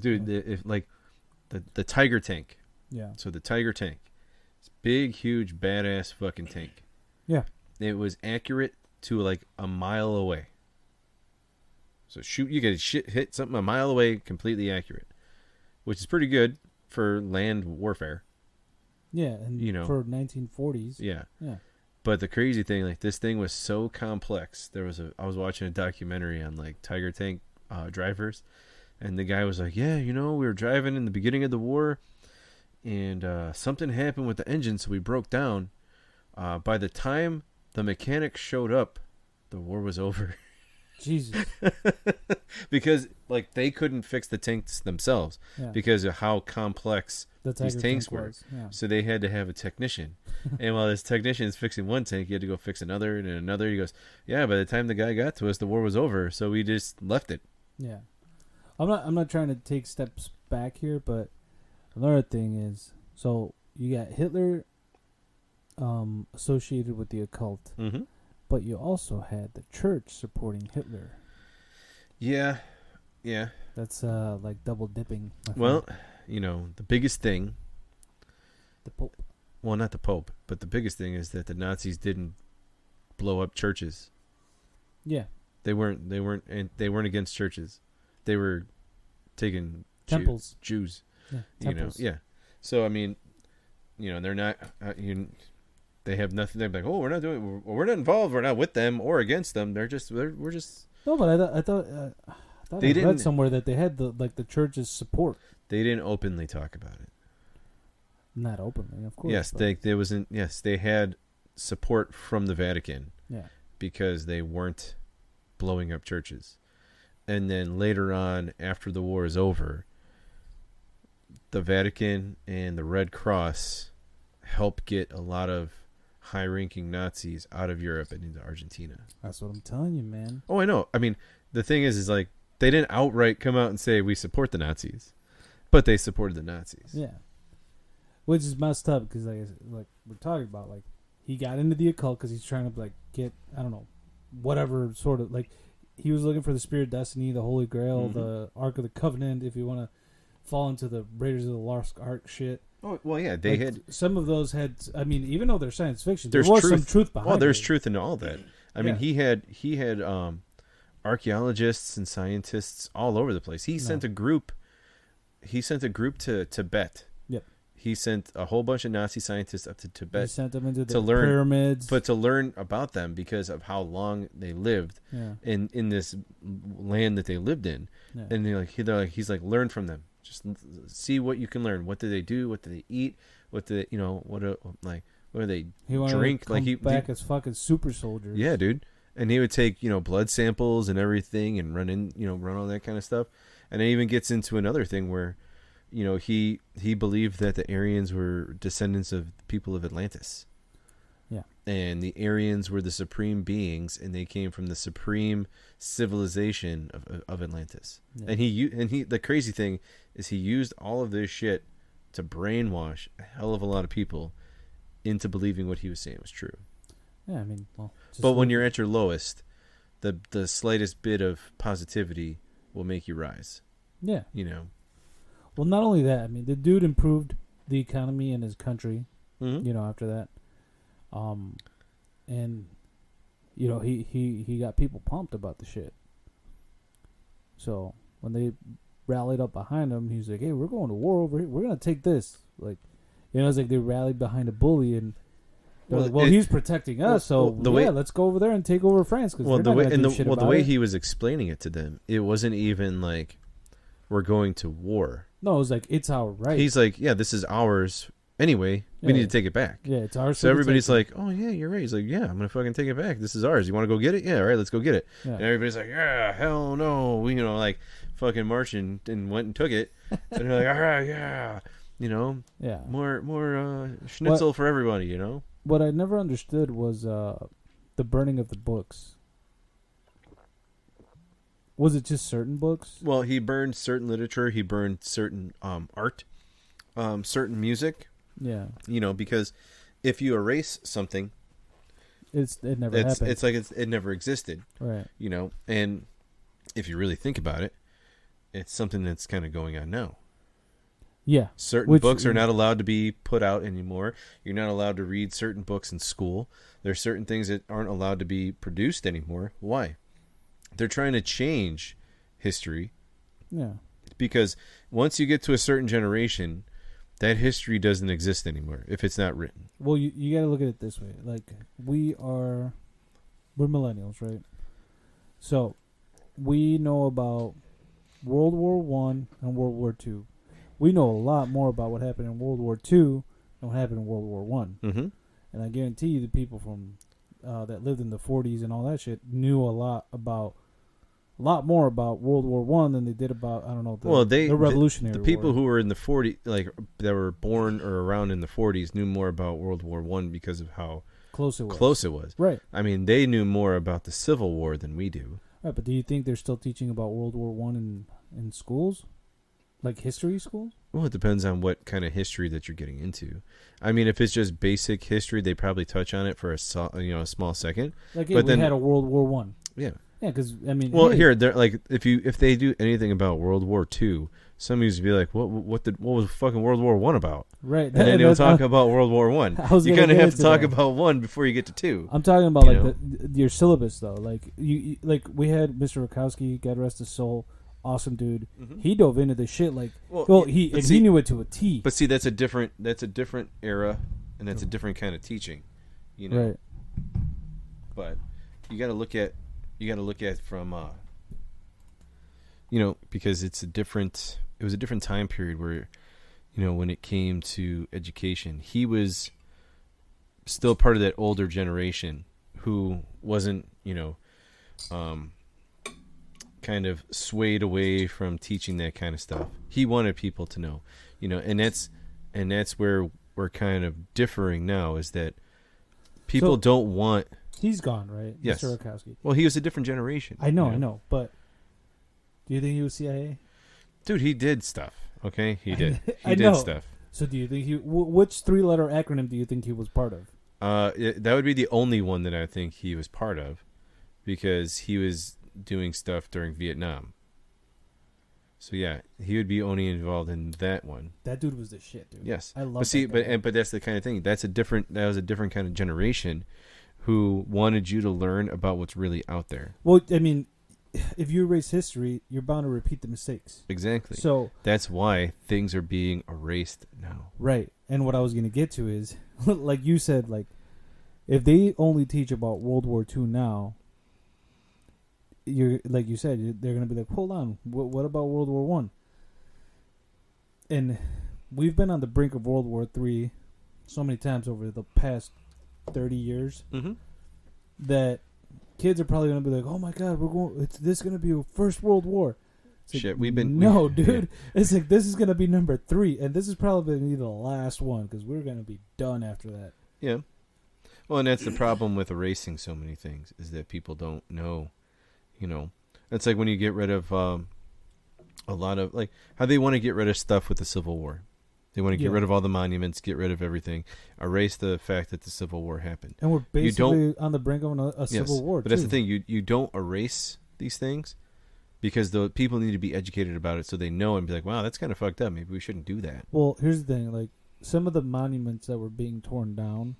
Dude, the Tiger tank. Yeah. So the Tiger tank, it's big, huge, badass fucking tank. Yeah. It was accurate to a mile away. So you get hit something a mile away, completely accurate, which is pretty good for land warfare. Yeah, and for 1940s. Yeah. Yeah. But the crazy thing, this thing was so complex. I was watching a documentary on Tiger tank drivers, and the guy was like, "Yeah, we were driving in the beginning of the war, and something happened with the engine, so we broke down. By the time the mechanics showed up, the war was over." Jesus. Because they couldn't fix the tanks themselves because of how complex these tanks were. Yeah. So they had to have a technician. And while this technician is fixing one tank, he had to go fix another and another. He goes, "Yeah, by the time the guy got to us, the war was over, so we just left it." Yeah. I'm not trying to take steps back here, but another thing is, so you got Hitler associated with the occult. Mm-hmm. But you also had the church supporting Hitler. Yeah. That's double dipping. Well, the biggest thing. The Pope. Well, not the Pope, but the biggest thing is that the Nazis didn't blow up churches. Yeah. They weren't against churches. They were taking temples. Jews. Yeah. Temples. Yeah. So they're not. They have nothing. They're like, "Oh, we're not involved. We're not with them or against them. We're just." No, but I thought I read somewhere that they had the church's support. They didn't openly talk about it. Not openly, of course. Yes, there wasn't. Yes, they had support from the Vatican. Yeah. Because they weren't blowing up churches, and then later on, after the war is over, the Vatican and the Red Cross help get a lot of high-ranking Nazis out of Europe and into Argentina. That's what I'm telling you, man. Oh, I know. the thing is like they didn't outright come out and say we support the Nazis, but they supported the Nazis. Yeah, which is messed up because like we're talking about, like he got into the occult because he's trying to like get, I don't know, whatever sort of like he was looking for the Spirit of Destiny, the Holy Grail, the Ark of the Covenant. If you want to fall into the Raiders of the Lost Ark shit. Oh well, yeah, they had some of those had. I mean, even though they're science fiction, there was some truth behind. Well, there's it. truth in all that. I mean, he had archaeologists and scientists all over the place. He sent a group. He sent a group to Tibet. Yep. He sent a whole bunch of Nazi scientists up to Tibet. He sent them into the pyramids, but to learn about them because of how long they lived in this land that they lived in. Yeah. And he's like, learn from them. Just see what you can learn. What do they do? What do they eat? What do they, what do they drink? To come back as fucking super soldiers. Yeah, dude. And he would take, blood samples and everything and run all that kind of stuff. And it even gets into another thing where, he believed that the Aryans were descendants of the people of Atlantis. Yeah. And the Aryans were the supreme beings, and they came from the supreme civilization of Atlantis. Yeah. And he the crazy thing is he used all of this shit to brainwash a hell of a lot of people into believing what he was saying was true. Yeah, I mean, but when you're at your lowest, the slightest bit of positivity will make you rise. Yeah. Well, not only that, I mean, the dude improved the economy in his country, after that. And he got people pumped about the shit. So when they rallied up behind him, he's like, "Hey, we're going to war over here. We're gonna take this." Like, it's like they rallied behind a bully, and he's protecting us, so let's go over there and take over France. Because the way he was explaining it to them, it wasn't even like we're going to war. No, it was like it's our right. He's like, yeah, this is ours. Anyway, we need to take it back. Yeah, it's ours. So everybody's like, oh, yeah, you're right. He's like, yeah, I'm going to fucking take it back. This is ours. You want to go get it? Yeah, all right, let's go get it. Yeah. And everybody's like, yeah, hell no. We, fucking marched and went and took it. And they're like, all right, yeah. Yeah. More schnitzel for everybody, What I never understood was the burning of the books. Was it just certain books? Well, he burned certain literature. He burned certain art, certain music. Yeah. Because if you erase something, it never happened. It's like it never existed. Right. And if you really think about it, it's something that's kind of going on now. Yeah. Certain books are not allowed to be put out anymore. You're not allowed to read certain books in school. There's certain things that aren't allowed to be produced anymore. Why? They're trying to change history. Yeah. Because once you get to a certain generation, that history doesn't exist anymore if it's not written. Well, you got to look at it this way. Like, we're millennials, right? So, we know about World War I and World War II. We know a lot more about what happened in World War II than what happened in World War I. Mm-hmm. And I guarantee you the people from that lived in the 40s and all that shit knew a lot more about World War I than they did about, I don't know, the Revolutionary War. The people who were in the 40s, like that were born or around in the 40s, knew more about World War I because of how close it was. Right. I mean, they knew more about the Civil War than we do. Right, but do you think they're still teaching about World War I in schools? Like history schools? Well, it depends on what kind of history that you're getting into. I mean, if it's just basic history, they probably touch on it for a small second. Like, but we had a World War I. Yeah. Yeah, because I mean, here they're like, if they do anything about World War II, some used to be like, what was fucking World War I about? Right, and then they'll talk about World War I. You kind of have to talk about one before you get to two. I'm talking about your syllabus though. Like we had Mr. Rakowski, God rest his soul, awesome dude. Mm-hmm. He dove into this shit he knew it to a T. But see, that's a different era, and that's a different kind of teaching, Right. But you got to look at from because it was a different time period where when it came to education, he was still part of that older generation who wasn't kind of swayed away from teaching that kind of stuff. He wanted people to know, and that's where we're kind of differing now, is that people don't want. He's gone, right? Yes. Mr. Rakowski. Well, he was a different generation. I know, but Do you think he was CIA? Dude, he did stuff. Okay, he did. I He did know. stuff. So do you think which 3-letter acronym do you think he was part of? That would be the only one that I think he was part of, because he was doing stuff during Vietnam. So yeah, he would be only involved in that one. That dude was the shit, dude. Yes, I love. But see, that guy. but that's the kind of thing. That was a different kind of generation, who wanted you to learn about what's really out there. Well, I mean, if you erase history, you're bound to repeat the mistakes. Exactly. So that's why things are being erased now. right, and what I was gonna get to is, like you said, like if they only teach about World War II now, you're like you said, they're gonna be like, hold on, what about World War One? And we've been on the brink of World War III so many times over the past 30 years that kids are probably gonna be like, "Oh my God, this is gonna be a first World War." It's Shit, like, dude. Yeah. It's like this is gonna be number 3, and this is probably gonna be the last one because we're gonna be done after that. Yeah. Well, and that's the problem with erasing so many things, is that people don't know. You know, it's like when you get rid of a lot of, like, how they want to get rid of stuff with the Civil War. They want to get rid of all the monuments, get rid of everything, erase the fact that the Civil War happened. And we're basically on the brink of a civil war. But that's the thing. You don't erase these things because the people need to be educated about it so they know and be like, wow, that's kind of fucked up. Maybe we shouldn't do that. Well, here's the thing. Like, some of the monuments that were being torn down,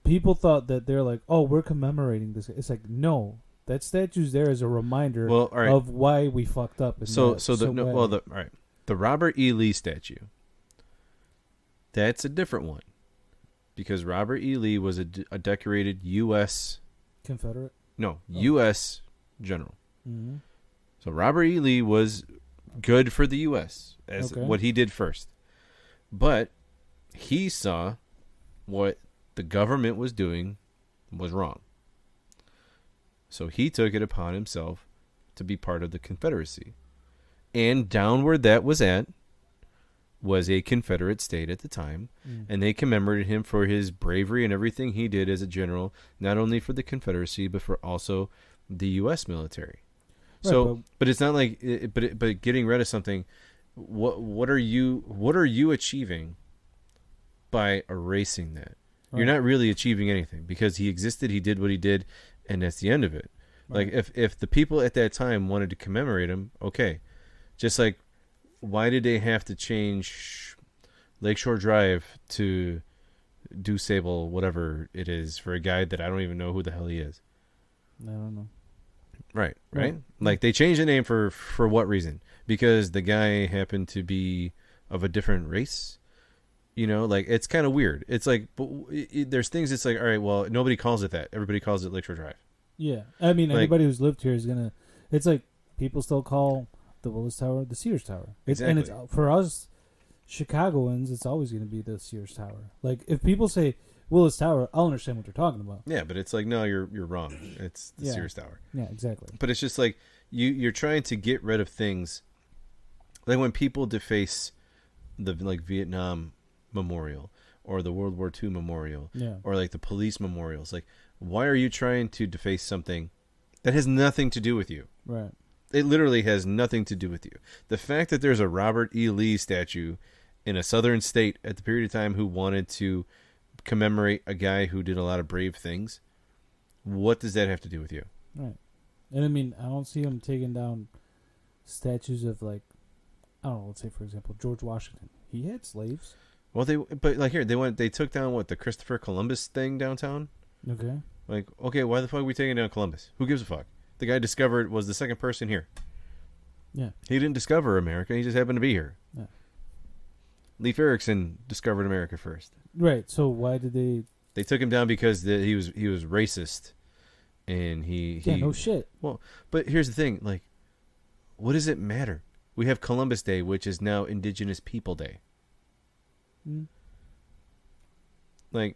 people thought that they're like, oh, we're commemorating this. It's like, no. That statue's there as a reminder of why we fucked up. All right. The Robert E. Lee statue. That's a different one, because Robert E. Lee was a decorated U.S. Confederate. No, U.S. general. Mm-hmm. So Robert E. Lee was good for the U.S. as what he did first, but he saw what the government was doing was wrong. So he took it upon himself to be part of the Confederacy. And down where that was at was a Confederate state at the time. And they commemorated him for his bravery and everything he did as a general, not only for the Confederacy, but for also the U.S. military. Right, so, but it's not like, but getting rid of something, what are you achieving by erasing that? Right. You're not really achieving anything, because he existed, he did what he did, and that's the end of it. Right. Like, if the people at that time wanted to commemorate him, okay. Just like, why did they have to change Lakeshore Drive to DuSable, whatever it is, for a guy that I don't even know who the hell he is? I don't know. Right. Like, they changed the name for what reason? Because the guy happened to be of a different race? You know, like, it's kind of weird. It's like, but there's things it's like, all right, well, nobody calls it that. Everybody calls it Lakeshore Drive. Yeah. I mean, like, anybody who's lived here is going to... It's like, people still call the Willis Tower the Sears Tower. Exactly. And it's, for us Chicagoans, it's always going to be the Sears Tower. Like, if people say Willis Tower, I'll understand what you're talking about. Yeah, but it's like, no, you're wrong. It's the Sears Tower. Yeah, exactly. But it's just like, you're trying to get rid of things. Like, when people deface the, like, Vietnam Memorial or the World War II Memorial, or like the police memorials, like, why are you trying to deface something that has nothing to do with you? Right. It literally has nothing to do with you. The fact that there's a Robert E. Lee statue in a southern state at the period of time who wanted to commemorate a guy who did a lot of brave things, what does that have to do with you? Right. And I mean, I don't see them taking down statues of, like, I don't know, let's say, for example, George Washington. He had slaves. Well, they took down the Christopher Columbus thing downtown. Okay. Like, okay, why the fuck are we taking down Columbus? Who gives a fuck? The guy was the second person here. Yeah. He didn't discover America. He just happened to be here. Yeah. Leif Erikson discovered America first. Right. So why did they? They took him down because he was racist, and he. No shit. Well, but here's the thing. Like, what does it matter? We have Columbus Day, which is now Indigenous People Day. Like,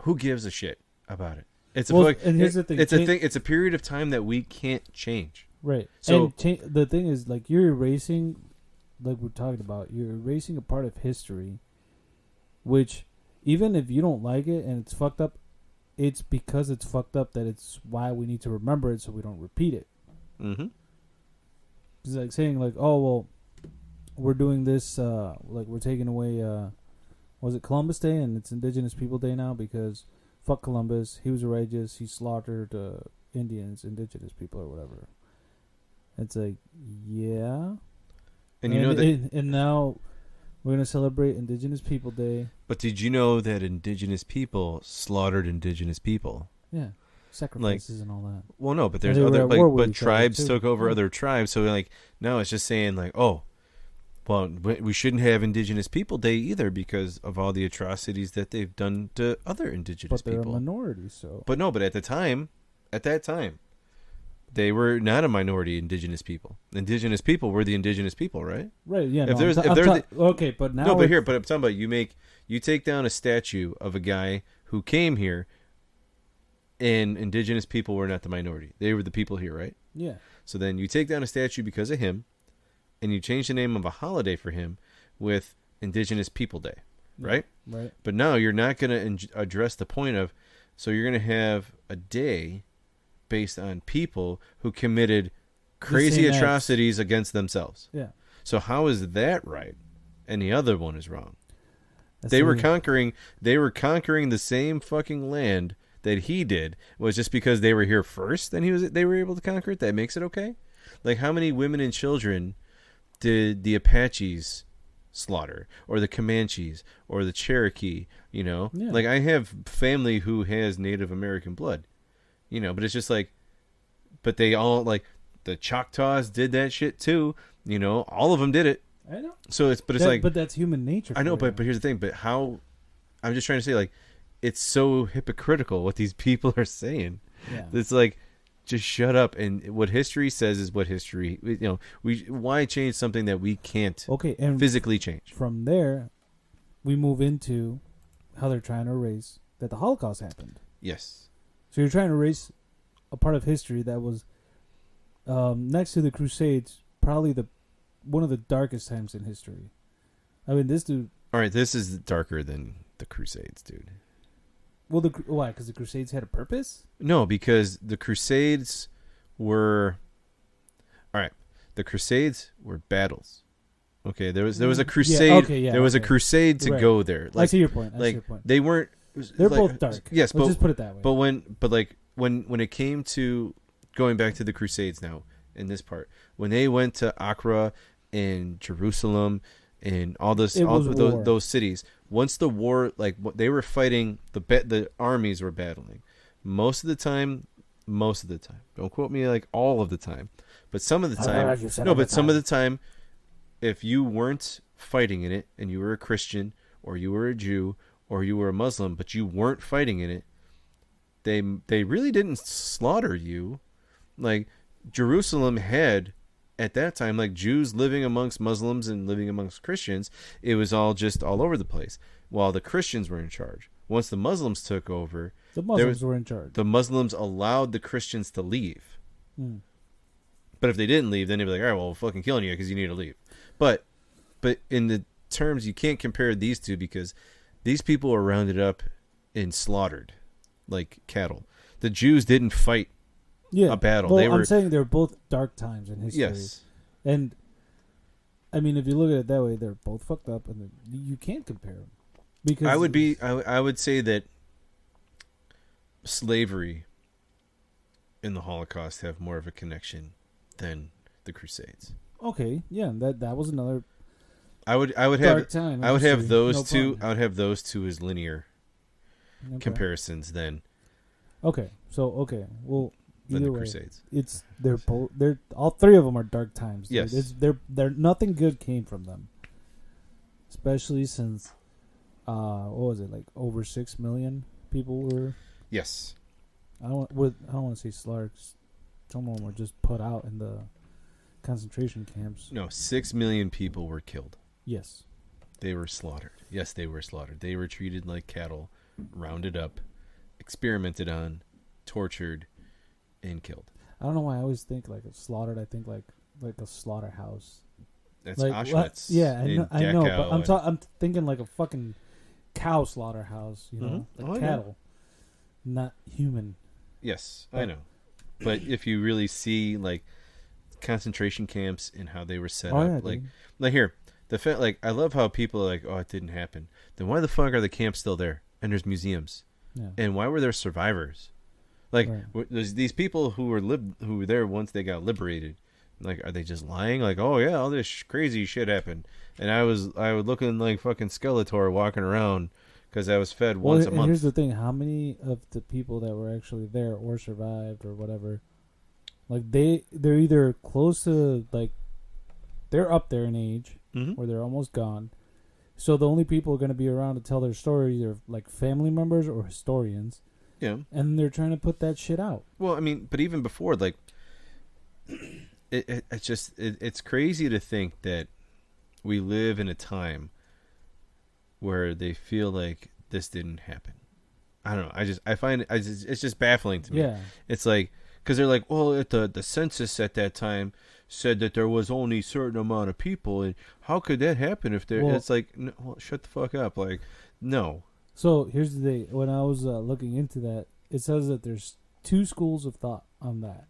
who gives a shit about it? It's here's the thing. It's a period of time that we can't change. Right. So the thing is, like, you're erasing, like we're talking about, you're erasing a part of history, which, even if you don't like it and it's fucked up, it's because it's fucked up that it's why we need to remember it so we don't repeat it. Mm-hmm. It's like saying like, oh well, we're doing this. Like we're taking away. Was it Columbus Day and it's Indigenous People Day now because fuck Columbus. He was outrageous. He slaughtered Indians, Indigenous people, or whatever. It's like, yeah. And you know that. And now we're gonna celebrate Indigenous People Day. But did you know that Indigenous people slaughtered Indigenous people? Yeah, sacrifices and all that. Well, no, but there's And they other were at war like, with but each other, tribes too. took over Yeah. other tribes. So like now it's just saying like, oh, well, we shouldn't have Indigenous People Day either because of all the atrocities that they've done to other Indigenous But they're people. a minority, so. But no, but at that time, they were not a minority. Indigenous people. Indigenous people were the Indigenous people, right? Right, yeah. If no, there's- I'm if there's okay, but now No, but here, but I'm talking about you take down a statue of a guy who came here, and Indigenous people were not the minority. They were the people here, right? yeah, So then you take down a statue because of him, and you change the name of a holiday for him with Indigenous People Day, right? right. But now you're not going to address the point of, so you're going to have a day based on people who committed crazy same atrocities against themselves. Yeah, So how is that right? And the other one is wrong. That's They were the- conquering the same fucking land that he did. Was just because they were here first and they were able to conquer it, that makes it okay? Like how many women and children did the Apaches slaughter, or the Comanches, or the Cherokee, you know? Yeah. Like I have family who has Native American blood, you know, but it's just like, but they all, like, the Choctaws did that shit too, you know, all of them did it. I know. So it's But that's human nature. I know, for you. but here's the thing, but how, I'm just trying to say, like, it's so hypocritical what these people are saying. Yeah. It's like, just shut up, and what history says is what history, you know, why change something that we can't Okay, and physically change? from there, we move into how they're trying to erase that the Holocaust happened. Yes. So you're trying to erase a part of history that was next to the Crusades, probably one of the darkest times in history. I mean, this dude. All right, this is darker than the Crusades, dude. Well, why? Because the Crusades had a purpose. No, because the Crusades were, all right, the Crusades were battles. Okay, there was a crusade. There was a crusade to go there. I see your point. They weren't. They're both dark. Yes, Let's just put it that way. But when it came to going back to the Crusades now in this part, when they went to Acre and Jerusalem and all those cities, once the war, like they were fighting, the armies were battling. Most of the time, don't quote me like all of the time, but some of the time, some of the time, if you weren't fighting in it and you were a Christian or you were a Jew or you were a Muslim, but you weren't fighting in it, they really didn't slaughter you. Like Jerusalem had, at that time, like Jews living amongst Muslims and living amongst Christians, it was all just all over the place, while the Christians were in charge. Once the Muslims took over, the Muslims were in charge. The Muslims allowed the Christians to leave. But if they didn't leave, then they'd be like, all right, well, we're fucking killing you because you need to leave. But in the terms, you can't compare these two because these people were rounded up and slaughtered like cattle. The Jews didn't fight a battle. Well, I'm saying they're both dark times in history. Yes. And, I mean, if you look at it that way, they're both fucked up, and you can't compare them. Because I would say that slavery and the Holocaust have more of a connection than the Crusades. Okay, yeah, that was another I would dark have time. I would have those No two. problem. I would have those two as linear Okay. comparisons then Okay, well, than either the way, Crusades. they're all three of them are dark times. Dude. Yes. They're nothing good came from them, especially since what was it, like over 6 million people were. Yes. I don't want to say slaughtered. Some of them were just put out in the concentration camps. No, 6 million people were killed. Yes. They were slaughtered. Yes, they were slaughtered. They were treated like cattle, rounded up, experimented on, tortured, and killed. I don't know why I always think like slaughtered. I think like a slaughterhouse. That's like, Auschwitz. Yeah, I know, but Dachau I'm thinking like a fucking cow slaughterhouse. You know, like cattle, not human. Yes, I know. But if you really see, like, concentration camps and how they were set Oh, up. yeah, like dude. here, I love how people are like, oh, it didn't happen. Then why the fuck are the camps still there? And there's museums. Yeah. And why were there survivors? Like Right. there's these people who were there once they got liberated. Like, are they just lying? Like, oh yeah, all this crazy shit happened, and I was looking like fucking Skeletor walking around because I was fed once a and month. here's the thing: how many of the people that were actually there or survived or whatever, like they're either close to like they're up there in age Mm-hmm. or they're almost gone. So the only people going to be around to tell their story are like family members or historians. Yeah. And they're trying to put that shit out. Well, I mean, but even before, like, it's crazy to think that we live in a time where they feel like this didn't happen. I don't know. I find it's just baffling to me. Yeah. It's like, because they're like, well, the census at that time said that there was only a certain amount of people, and how could that happen if there? Well, it's like, no, well, shut the fuck up. Like, no. So here's the thing: when I was looking into that, it says that there's two schools of thought on that.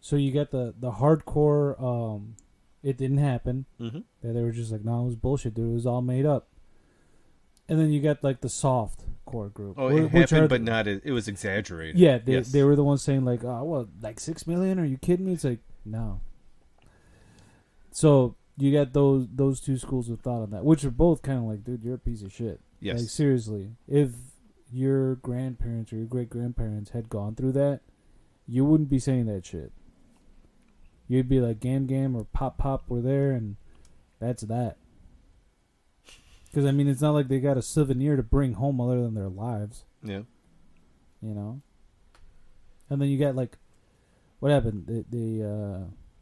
So you get the hardcore, it didn't happen. Mm-hmm. That they were just like, no, it was bullshit, dude. It was all made up. And then you got like the soft core group. Oh, it happened, but not. It was exaggerated. Yeah, Yes. they were the ones saying like, oh, what, like 6 million? Are you kidding me? It's like, no. So you got those two schools of thought on that, which are both kind of like, dude, you're a piece of shit. Yes. Like, seriously, if your grandparents or your great grandparents had gone through that, you wouldn't be saying that shit. You'd be like, Gam Gam or Pop Pop were there, and that's that. Because, I mean, it's not like they got a souvenir to bring home other than their lives. Yeah. You know? And then you got, like, what happened?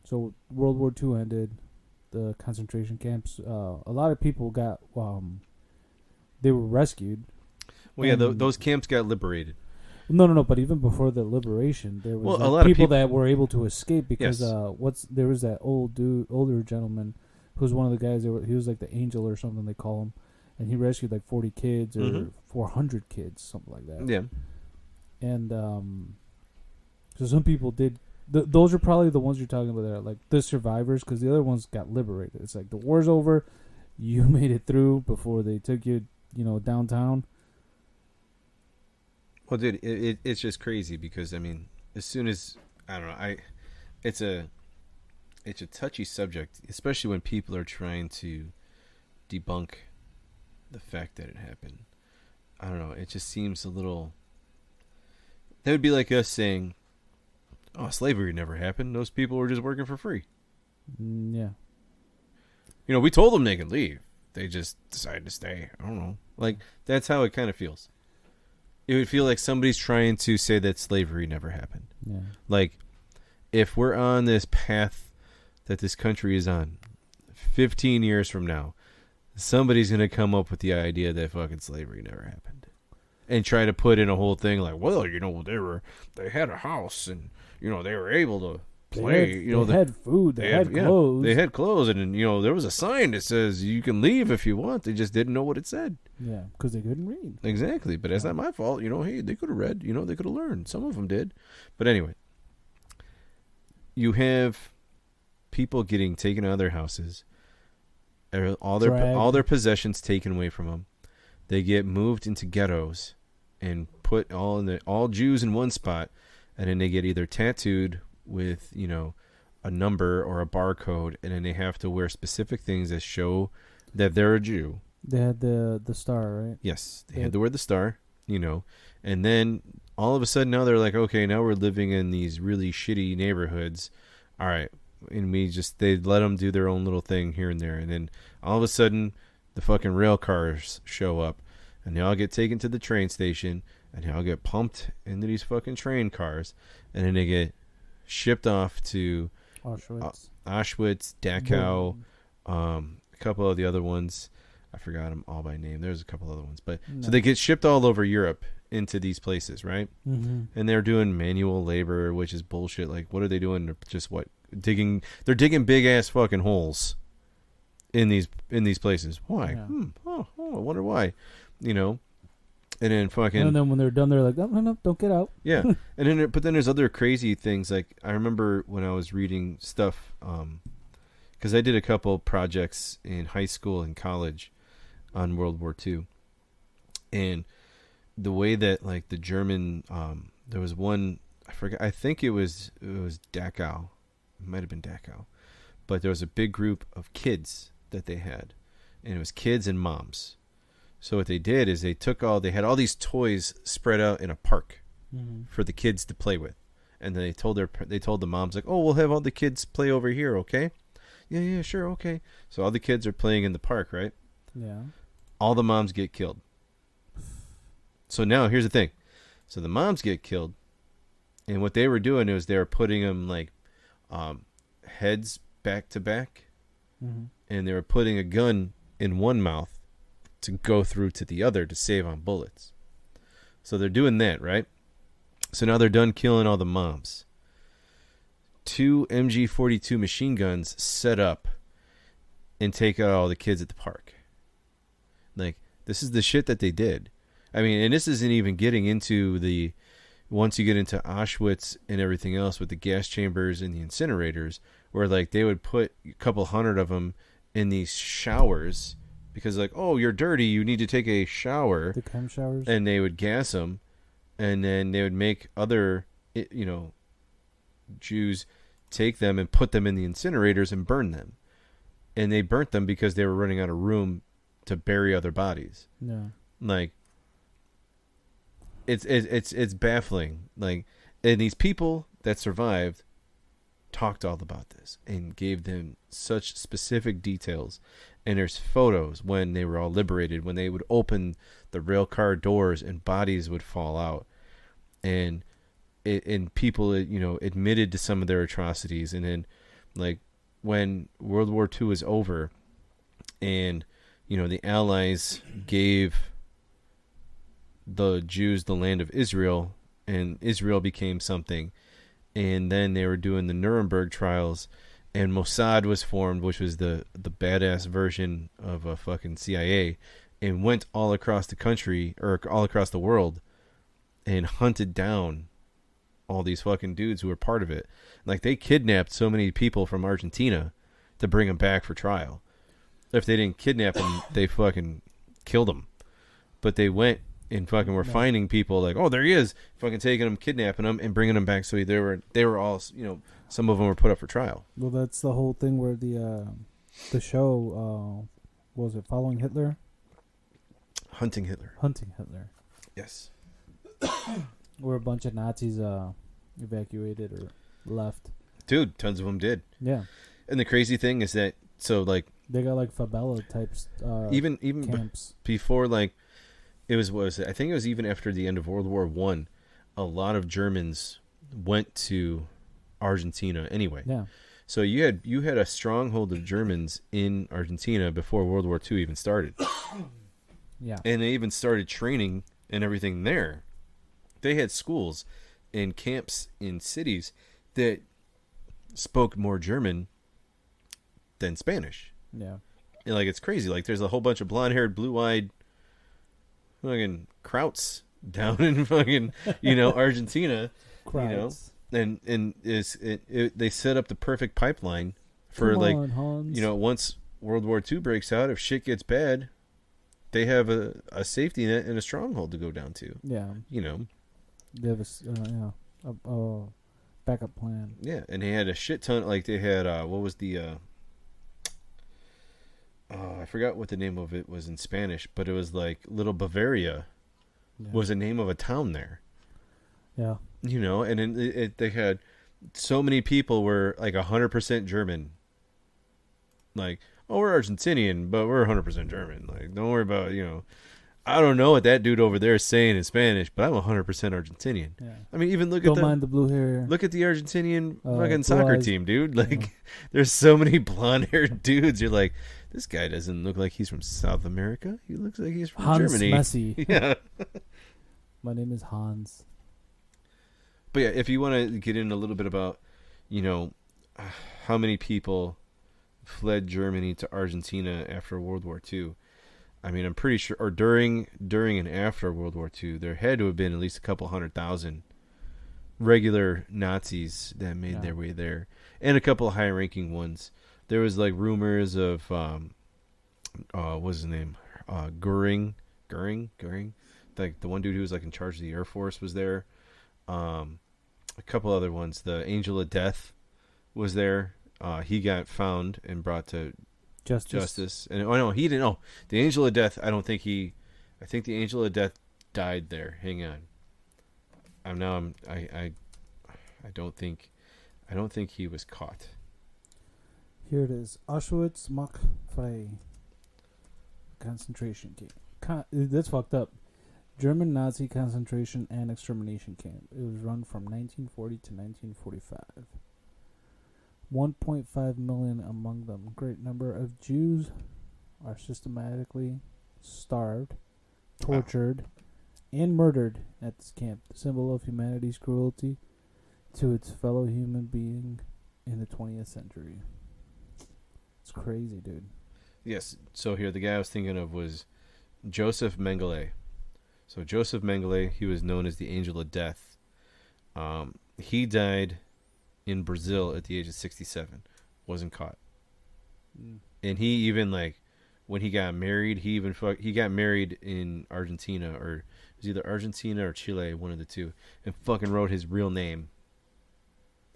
So World War II ended, the concentration camps. A lot of people got, they were rescued. Well, yeah, those camps got liberated. No. But even before the liberation, there was a lot of people people that were able to escape because Yes. there was that older gentleman who's one of the guys. He was like the angel or something they call him, and he rescued like 40 kids or 400 kids, something like that. Yeah. And so some people did. Those are probably the ones you're talking about there, like the survivors, because the other ones got liberated. It's like the war's over, you made it through before they took you, downtown. Well, dude, it's just crazy because, I mean, as soon as, I don't know, it's a touchy subject, especially when people are trying to debunk the fact that it happened. I don't know, it just seems a little, that would be like us saying, oh, slavery never happened. Those people were just working for free. Yeah. We told them they could leave. They just decided to stay. I don't know. Like, that's how it kind of feels. It would feel like somebody's trying to say that slavery never happened. Yeah. Like, if we're on this path that this country is on, 15 years from now, somebody's going to come up with the idea that fucking slavery never happened. And try to put in a whole thing like, well, they had a house and, they were able to play. They had food. They had clothes. They had clothes. And, there was a sign that says you can leave if you want. They just didn't know what it said. Yeah, because they couldn't read. Exactly. But that's not my fault. Hey, they could have read. They could have learned. Some of them did. But anyway, you have people getting taken out of their houses, all their possessions taken away from them. They get moved into ghettos and put all Jews in one spot, and then they get either tattooed with a number or a barcode, and then they have to wear specific things that show that they're a Jew. They had the star, right? Yes, they had to wear the star, and then all of a sudden now they're like, okay, now we're living in these really shitty neighborhoods. All right, and they let them do their own little thing here and there, and then all of a sudden the fucking rail cars show up, and they all get taken to the train station, and they all get pumped into these fucking train cars, and then they get shipped off to Auschwitz, Dachau, a couple of the other ones. I forgot them all by name. There's a couple other ones, but so they get shipped all over Europe into these places, right? Mm-hmm. And they're doing manual labor, which is bullshit. Like, what are they doing? They're just digging. They're digging big ass fucking holes in these places. Why? Yeah. I wonder why. And then fucking... And then when they're done, they're like, no, don't get out. Yeah. And then, but then there's other crazy things. Like, I remember when I was reading stuff, because I did a couple projects in high school and college on World War II. And the way that, like, the German, there was one, I forget, I think it was Dachau. It might have been Dachau. But there was a big group of kids that they had. And it was kids and moms. So what they did is they had all these toys spread out in a park for the kids to play with. And then they told the moms, like, oh, we'll have all the kids play over here, okay? Yeah, sure, okay. So all the kids are playing in the park, right? Yeah. All the moms get killed. So now here's the thing. So the moms get killed. And what they were doing is they were putting them, like, heads back to back. Mm-hmm. And they were putting a gun in one mouth to go through to the other to save on bullets. So they're doing that, right? So now they're done killing all the moms. 2 MG-42 machine guns set up and take out all the kids at the park. Like, this is the shit that they did. I mean, and this isn't even getting into once you get into Auschwitz and everything else with the gas chambers and the incinerators, where, like, they would put a couple hundred of them in these showers because, like, oh, you're dirty, you need to take a shower. The chem showers. And they would gas them, and then they would make other, Jews take them and put them in the incinerators and burn them. And they burnt them because they were running out of room to bury other bodies. Yeah. Like, it's baffling. Like, and these people that survived talked all about this and gave them such specific details. And there's photos when they were all liberated, when they would open the rail car doors and bodies would fall out. And people, admitted to some of their atrocities. And then, like, when World War II was over and, the Allies gave the Jews the land of Israel, and Israel became something, and then they were doing the Nuremberg trials, and Mossad was formed, which was the badass version of a fucking CIA, and went all across the country, or all across the world, and hunted down all these fucking dudes who were part of it. Like, they kidnapped so many people from Argentina to bring them back for trial. If they didn't kidnap them, they fucking killed them. But they went and fucking were finding people, like, oh, there he is, fucking taking them, kidnapping them, and bringing them back. So they were all, some of them were put up for trial. Well, that's the whole thing where the show, was it Following Hitler? Hunting Hitler. Yes. Where a bunch of Nazis evacuated or left. Dude, tons of them did. Yeah. And the crazy thing is that, so, like, they got, like, favela types even camps. Before, like, I think it was even after the end of World War I, a lot of Germans went to Argentina anyway. Yeah. So you had a stronghold of Germans in Argentina before World War II even started. Yeah. And they even started training and everything there. They had schools and camps in cities that spoke more German than Spanish. Yeah. And, like, it's crazy. Like, there's a whole bunch of blonde-haired, blue-eyed fucking krauts down in fucking, Argentina. Krauts. And they set up the perfect pipeline for, Hans. Once World War II breaks out, if shit gets bad, they have a safety net and a stronghold to go down to. Yeah. They have a backup plan. Yeah, and they had a shit ton. Like, they had what was the I forgot what the name of it was in Spanish, but it was like Little Bavaria was the name of a town there. Yeah. And they had so many people were like 100% German. Like, oh, we're Argentinian, but we're 100% German. Like, don't worry about, I don't know what that dude over there is saying in Spanish, but I'm 100% Argentinian. Yeah. I mean, even don't mind the blue hair. Look at the Argentinian fucking soccer team, dude. Like, there's so many blonde-haired dudes. You're like, this guy doesn't look like he's from South America. He looks like he's from Germany. Hans Messi. Yeah. My name is Hans. But yeah, if you want to get in a little bit about, how many people fled Germany to Argentina after World War II, I mean, I'm pretty sure, or during and after World War II, there had to have been at least a couple 100,000 regular Nazis that made their way there, and a couple of high-ranking ones. There was like rumors of, what's his name, Goering, like the one dude who was like in charge of the Air Force was there. A couple other ones. The Angel of Death was there. He got found and brought to justice. And he didn't. Oh, the Angel of Death. I think the Angel of Death died there. Hang on. I don't think he was caught. Here it is. Auschwitz Mach Frei concentration camp. That's fucked up. German Nazi concentration and extermination camp. It was run from 1940 to 1945. 1.5 million among them. Great number of Jews are systematically starved, tortured, and murdered at this camp. The symbol of humanity's cruelty to its fellow human being in the 20th century. It's crazy, dude. Yes. So here, the guy I was thinking of was Joseph Mengele. So Joseph Mengele, he was known as the Angel of Death. He died in Brazil at the age of 67. Wasn't caught. And he even, like, when he got married, he got married in Argentina, or it was either Argentina or Chile, one of the two, and fucking wrote his real name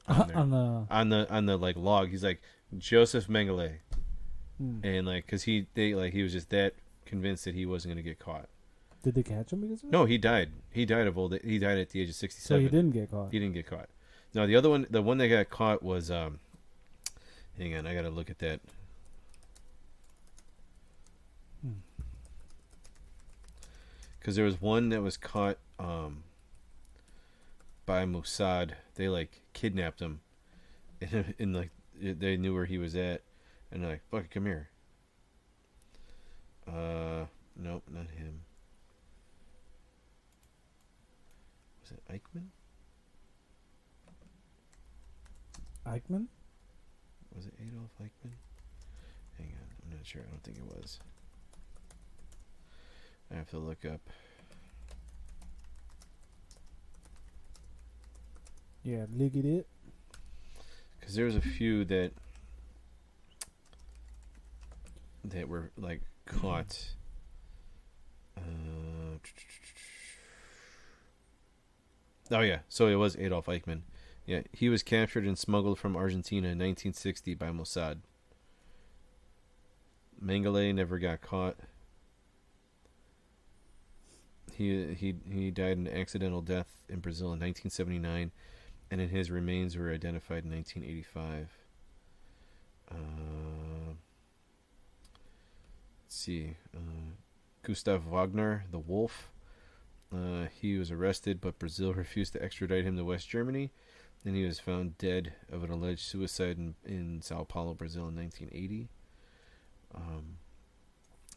on the like log. He's like Joseph Mengele, and like because he was just that convinced that he wasn't going to get caught. Did they catch him because of it? No, he died. He died at the age of 67. So he didn't get caught. He didn't get caught. No, the one that got caught was hang on, I gotta look at that. Because there was one that was caught by Mossad. They like kidnapped him, and like they knew where he was at, and they're like, "Fuck, come here." Nope, not him. Was it Eichmann? Eichmann? Was it Adolf Eichmann? Hang on, I'm not sure. I don't think it was. I have to look up. Yeah, look at it. Because there was a few that were like caught. Oh yeah, so it was Adolf Eichmann. Yeah, he was captured and smuggled from Argentina in 1960 by Mossad. Mengele never got caught. He died an accidental death in Brazil in 1979, and his remains were identified in 1985. Let's see. Gustav Wagner, the Wolf. He was arrested, but Brazil refused to extradite him to West Germany. Then he was found dead of an alleged suicide in Sao Paulo, Brazil in 1980.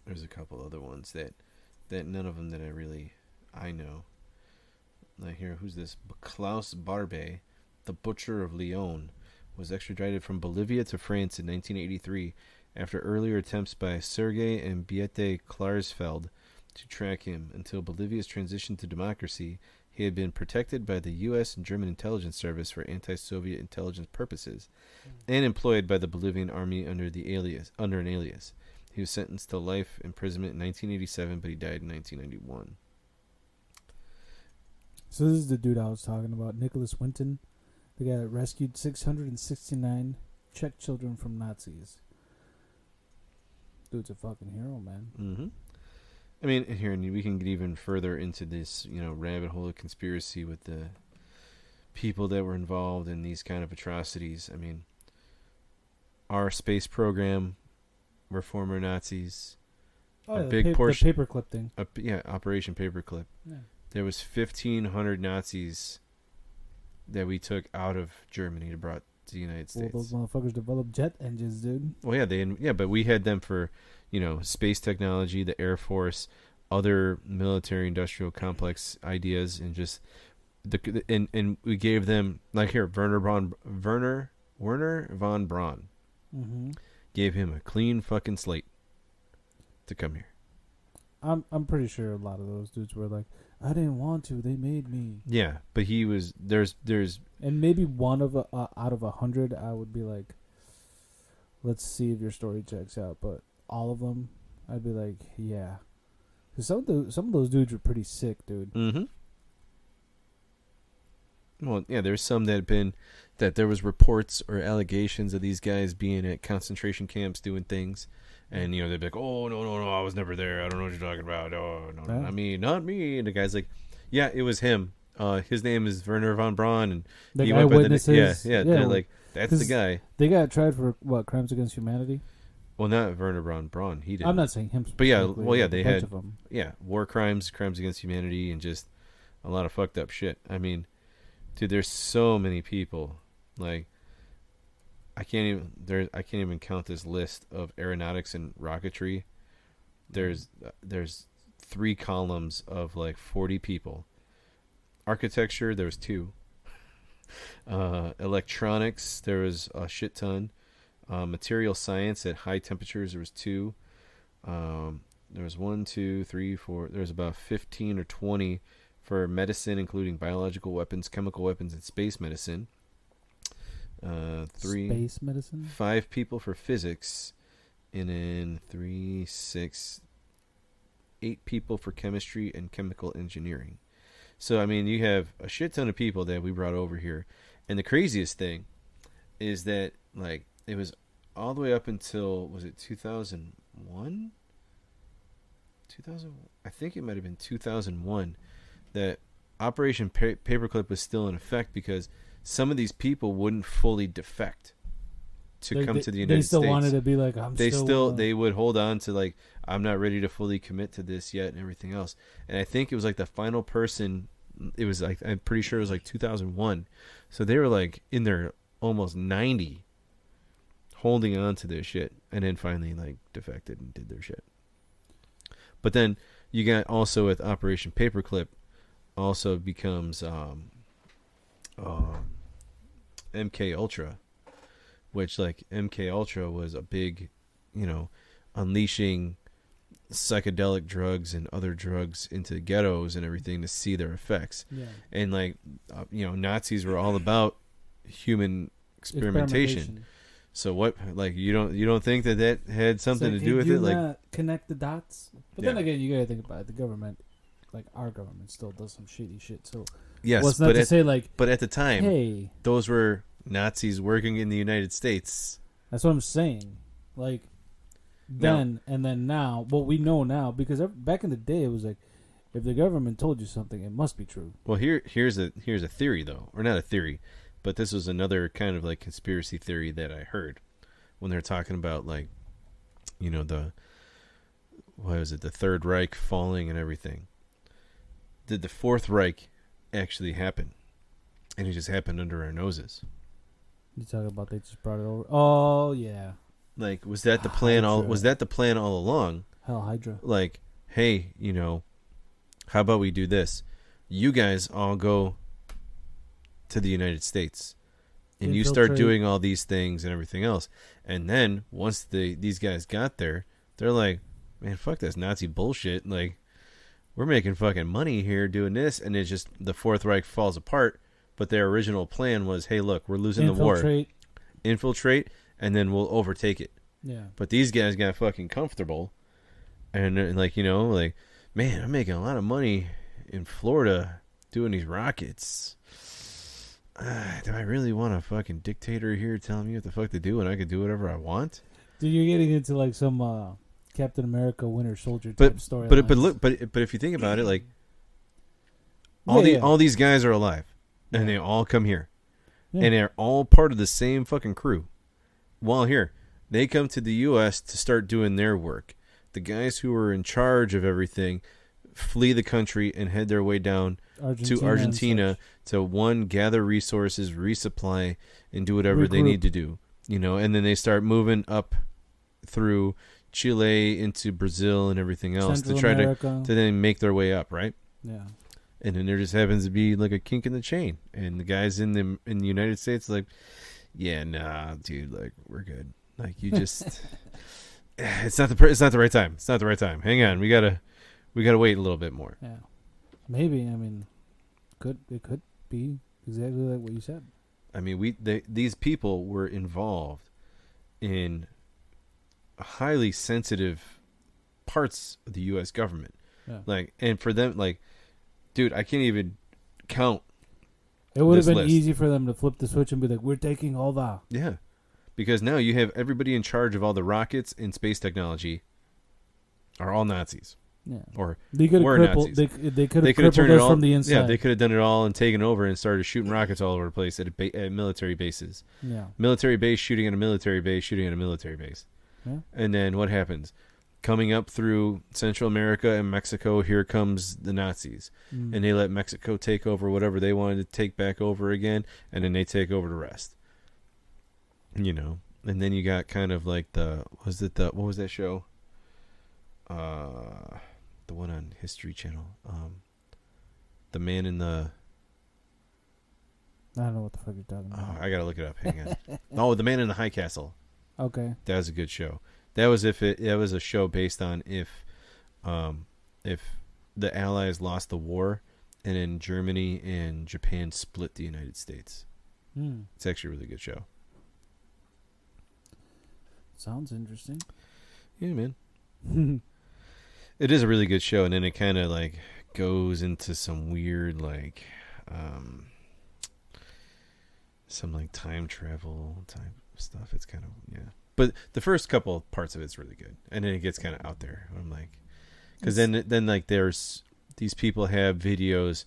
There's a couple other ones that none of them that I know. Like here, who's this? Klaus Barbie, the Butcher of Lyon, was extradited from Bolivia to France in 1983 after earlier attempts by Sergei and Beate Klarsfeld to track him. Until Bolivia's transition to democracy, he had been protected by the U.S. and German intelligence service for anti-Soviet intelligence purposes, and employed by the Bolivian army under an alias. He was sentenced to life imprisonment in 1987, but he died in 1991. So this is the dude I was talking about, Nicholas Winton, the guy that rescued 669 Czech children from Nazis. Dude's a fucking hero, man. Mm-hmm. I mean, here, and we can get even further into this, rabbit hole of conspiracy with the people that were involved in these kind of atrocities. I mean, our space program were former Nazis. Oh, the paperclip thing. Operation Paperclip. Yeah. There was 1,500 Nazis that we took out of Germany to brought to the United States. Well, those motherfuckers developed jet engines, dude. Well, yeah, but we had them for, space technology, the Air Force, other military industrial complex ideas, and just and we gave them, like here, Werner von Braun. Mm-hmm. Gave him a clean fucking slate to come here. I'm pretty sure a lot of those dudes were like, I didn't want to. They made me. Yeah, but he was there's And maybe one of out of 100, I would be like, let's see if your story checks out. But all of them, I'd be like, yeah. Because some of those dudes were pretty sick, dude. Mm-hmm. Well, yeah, there's some that there was reports or allegations of these guys being at concentration camps doing things, and they'd be like, "Oh no, I was never there. I don't know what you're talking about. Oh no, Huh? not me." And the guy's like, "Yeah, it was him. His name is Werner von Braun, and Like he went by the eyewitnesses. They're like, that's the guy." They got tried for what, crimes against humanity? Well, not Werner von Braun. He didn't. I'm not saying him, but yeah, specifically, they a bunch had of them. war crimes, crimes against humanity, and just a lot of fucked up shit. I mean, dude, there's so many people. Like, I can't even count this list of aeronautics and rocketry. There's 3 columns of like 40 people. Architecture, there was 2. Electronics, there was a shit ton. Material science at high temperatures, there was 2. There was 1, 2, 3, 4. There was about 15 or 20 for medicine, including biological weapons, chemical weapons, and space medicine. 3 Space medicine. 5 people for physics, and then 3, 6, 8 people for chemistry and chemical engineering. So I mean, you have a shit ton of people that we brought over here, and the craziest thing is that like it was all the way up until, was it 2001? 2000, I think it might have been 2001 that Operation Paperclip was still in effect, because some of these people wouldn't fully defect to come to the United States. They still wanted to be like, they would hold on to like, I'm not ready to fully commit to this yet, and everything else. And I think it was like the final person, it was like, I'm pretty sure it was like 2001. So they were like in their almost 90 holding on to their shit, and then finally like defected and did their shit. But then you got also with Operation Paperclip also becomes MK Ultra, which like MK Ultra was a big, unleashing psychedelic drugs and other drugs into ghettos and everything to see their effects. Yeah. And like Nazis were all about human experimentation. So what, like, you don't think that had something to do with it? Like, connect the dots. But then again, you gotta think about it. The government, like our government, still does some shady shit. So yes, well, it's not to say like, but at the time, hey, those were Nazis working in the United States. That's what I'm saying. Like then and then now, what we know now, because back in the day, it was like, if the government told you something, it must be true. Well, here's a theory though, or not a theory. But this was another kind of like conspiracy theory that I heard when they're talking about like, the Third Reich falling and everything. Did the Fourth Reich actually happen? And it just happened under our noses. You talking about they just brought it over? Oh yeah. Like, was that the plan? Was that the plan all along? Hell, Hydra. Like, hey, how about we do this? You guys all go to the United States, and you start doing all these things and everything else, and then once these guys got there, they're like, man, fuck this Nazi bullshit, like, we're making fucking money here doing this, and it's just the Fourth Reich falls apart. But their original plan was, hey, look, we're losing the war, infiltrate, and then we'll overtake it. Yeah. But these guys got fucking comfortable, and like, like, man, I'm making a lot of money in Florida doing these rockets. Do I really want a fucking dictator here telling me what the fuck to do when I could do whatever I want? Dude, you're getting into like some Captain America Winter Soldier type story. But if you think about it, like all these guys are alive, and they all come here, and they're all part of the same fucking crew. While here, they come to the U.S. to start doing their work. The guys who are in charge of everything flee the country and head their way down to Argentina to gather resources, resupply, and do whatever they need to do. And then they start moving up through Chile into Brazil and everything else to try to then make their way up, right? Yeah. And then there just happens to be like a kink in the chain, and the guys in the United States like, yeah, nah, dude, like, we're good. Like, you just it's not the right time. It's not the right time. Hang on, we gotta We got to wait a little bit more. Yeah. Maybe. I mean, it could be exactly like what you said. I mean, these people were involved in highly sensitive parts of the U.S. government. Yeah. Like, and for them, like, dude, I can't even count. It would have been list. easy for them to flip the switch and be like, "We're taking over." Yeah, because now you have everybody in charge of all the rockets and space technology are all Nazis. Yeah. Or they could have crippled. Nazis. They could have crippled us from the inside. Yeah, they could have done it all and taken over and started shooting rockets all over the place at military bases. Yeah. Military base shooting at a military base, shooting at a military base. Yeah. And then what happens? Coming up through Central America and Mexico, here comes the Nazis. And they let Mexico take over whatever they wanted to take back over again, and then they take over the rest. You know, and then you got kind of like what was that show? The one on History Channel. The Man in the... I don't know what the fuck you're talking about. I gotta look it up. Hang on. Oh, The Man in the High Castle. Okay. That was a good show. That was a show based on if the Allies lost the war and then Germany and Japan split the United States. It's actually a really good show. Sounds interesting. Yeah, man. It is a really good show, and then it kind of like goes into some weird like some like time travel type stuff. It's kind of, yeah. But the first couple parts of it's really good, and then it gets kind of out there. I'm like, because then like there's these people have videos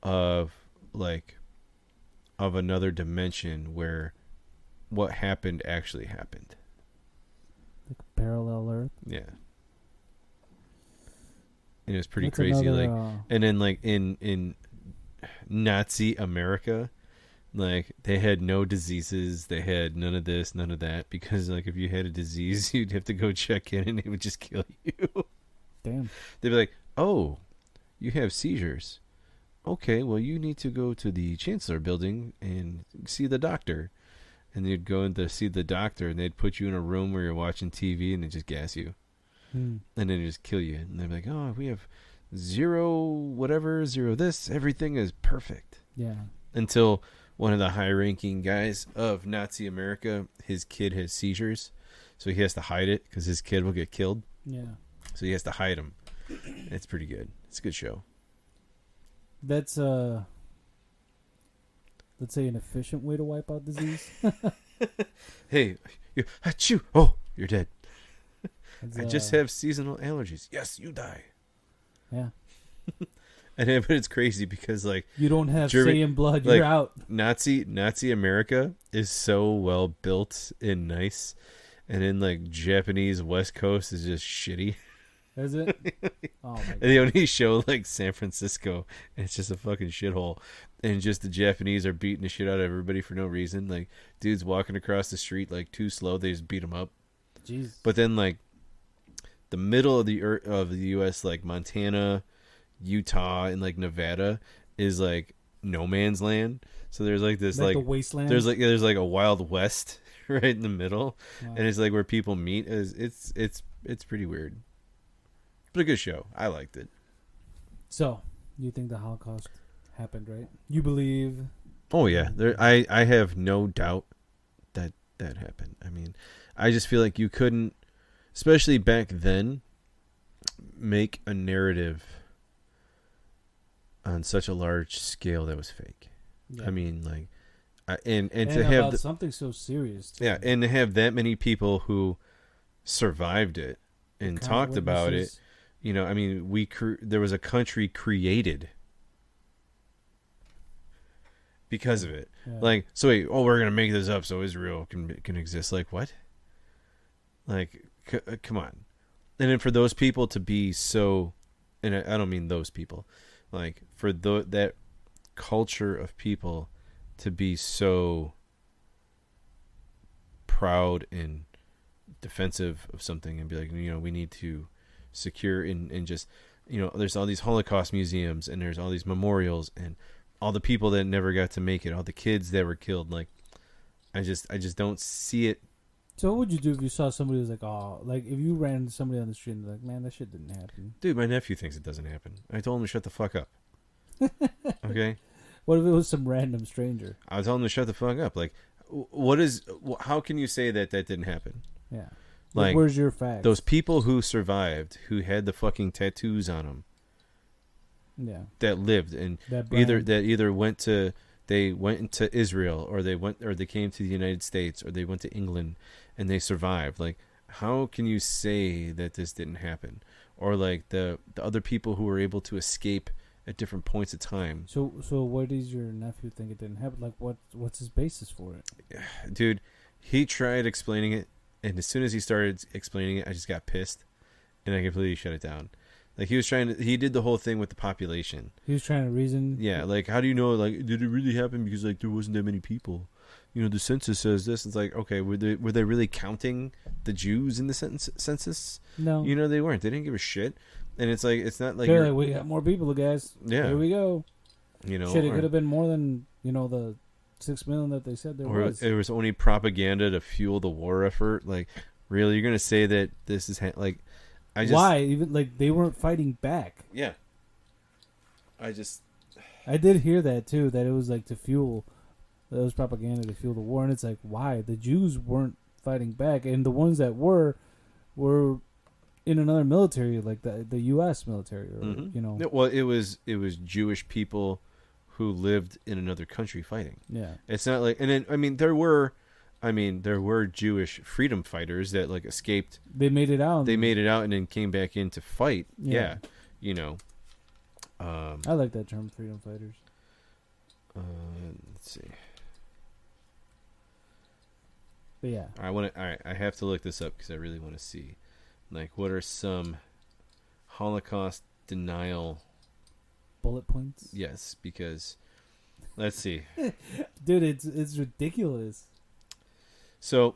of another dimension where what happened actually happened. Like a parallel Earth. Yeah. And it was pretty crazy. And then like in Nazi America, like they had no diseases, they had none of this, none of that, because like if you had a disease, you'd have to go check in and they would just kill you. Damn. They'd be like, "Oh, you have seizures. Okay, well you need to go to the Chancellor building and see the doctor." And you'd go in to see the doctor, and they'd put you in a room where you're watching TV, and they just gas you, and then they just kill you. And they're like, "Oh, we have zero this, everything is perfect." Yeah. Until one of the high-ranking guys of Nazi America, his kid has seizures, so he has to hide it because his kid will get killed. Yeah. So he has to hide him. It's pretty good. It's a good show. That's let's say an efficient way to wipe out disease. Hey, achoo! Oh, you're dead. That's, I just have seasonal allergies. Yes, you die. Yeah. And but it's crazy because like you don't have German, say in blood, like, you're out. Nazi America is so well built and nice, and then like Japanese West Coast is just shitty. Is it? Oh my God. And they only show like San Francisco, and it's just a fucking shithole. And just the Japanese are beating the shit out of everybody for no reason. Like dudes walking across the street like too slow, they just beat them up. Jeez. But then like the middle of the U.S., like Montana, Utah, and like Nevada is like no man's land. So there's like this like the wasteland. There's like a Wild West right in the middle, Wow. and it's like where people meet. It's pretty weird, but a good show. I liked it. So you think the Holocaust happened, right? You believe? Oh yeah, I have no doubt that happened. I mean, I just feel like you couldn't, especially back then, make a narrative on such a large scale that was fake. Yeah. I mean, like, and to have something so serious. Too. Yeah, and to have that many people who survived it and talked about it. You know, I mean, there was a country created because of it. Yeah. Like, so wait, we're gonna make this up so Israel can exist. Like, what? Like, come on. And then for those people to be so, and I don't mean those people, like for that culture of people to be so proud and defensive of something and be like, you know, we need to secure and just, you know, there's all these Holocaust museums and there's all these memorials and all the people that never got to make it, all the kids that were killed. Like, I just don't see it So what would you do if you saw somebody who's like, oh, like if you ran into somebody on the street and they're like, man, that shit didn't happen. Dude, my nephew thinks it doesn't happen. I told him to shut the fuck up. Okay? What if it was some random stranger? I was telling him to shut the fuck up. Like, how can you say that didn't happen? Yeah. Like, where's your facts? those people who survived, who had the fucking tattoos on them, yeah, that lived, and either went to Israel, or they came to the United States, or they went to England, and they survived. Like, how can you say that this didn't happen? Or like the other people who were able to escape at different points of time. So what does your nephew think it didn't happen? Like, what's his basis for it? Dude, he tried explaining it, and as soon as he started explaining it, I just got pissed, and I completely shut it down. Like, he did the whole thing with the population. He was trying to reason. Yeah, like, how do you know, like, did it really happen? Because, like, there wasn't that many people. You know, the census says this. It's like, okay, were they really counting the Jews in the census? No. You know, they weren't. They didn't give a shit. And it's like, it's not like... They're like, we got more people, guys. Yeah. Here we go. You know, shit, it could have been more than, the 6 million that they said there was. It was only propaganda to fuel the war effort. Like, really? You're going to say that this is... Why? Even, like, they weren't fighting back. Yeah. I did hear that, too, that it was, like, to fuel... That was propaganda to fuel the war. And it's like, why? The Jews weren't fighting back. And the ones that were in another military, like the U.S. military. Or, mm-hmm. Well, it was Jewish people who lived in another country fighting. Yeah. It's not like... And then, there were Jewish freedom fighters that, like, escaped. They made it out. And then came back in to fight. Yeah. I like that term, freedom fighters. Let's see. But yeah. I have to look this up because I really want to see, like, what are some Holocaust denial bullet points? Yes, because let's see. Dude, it's ridiculous. So,